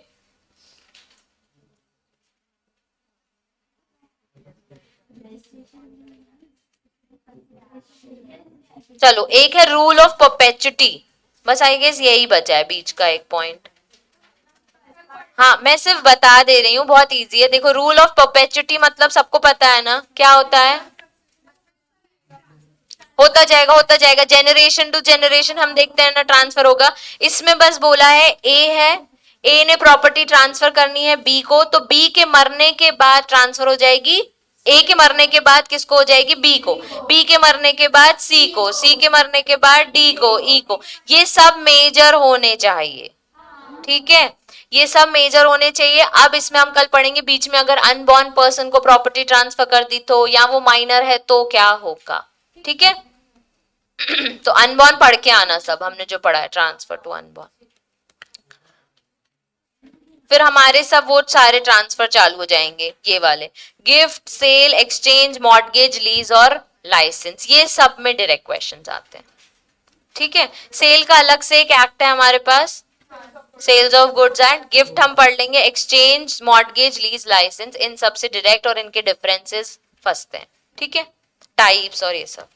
चलो एक है रूल ऑफ परपेचुटी, बस आई गेस यही बचा है बीच का एक पॉइंट। हाँ मैं सिर्फ बता दे रही हूँ, बहुत इजी है। देखो रूल ऑफ परपेचुटी मतलब सबको पता है ना क्या होता है? होता जाएगा, जनरेशन टू जनरेशन हम देखते हैं ना ट्रांसफर होगा। इसमें बस बोला है ए ने प्रॉपर्टी ट्रांसफर करनी है बी को, तो बी के मरने के बाद ट्रांसफर हो जाएगी। ए के मरने के बाद किसको हो जाएगी? बी को। बी के मरने के बाद सी को, सी के मरने के बाद डी को, ई को। ये सब मेजर होने चाहिए, ठीक है, ये सब मेजर होने चाहिए। अब इसमें हम कल पढ़ेंगे बीच में अगर अनबॉर्न पर्सन को प्रॉपर्टी ट्रांसफर कर दी तो, या वो माइनर है तो क्या होगा, ठीक है। तो अनबॉर्न पढ़ के आना सब हमने जो पढ़ा है, ट्रांसफर टू अनबॉर्न। फिर हमारे सब वो सारे ट्रांसफर चालू हो जाएंगे, ये वाले gift, sale, exchange, mortgage, lease और लाइसेंस, ये सब में डायरेक्ट क्वेश्चंस आते हैं, ठीक है। सेल का अलग से एक एक्ट है हमारे पास, sales of goods and gift हम पढ़ लेंगे, एक्सचेंज, मॉर्टगेज, लीज, लाइसेंस, इन सब से डायरेक्ट और इनके डिफरेंसेस फंसते हैं, ठीक है, टाइप्स और ये सब।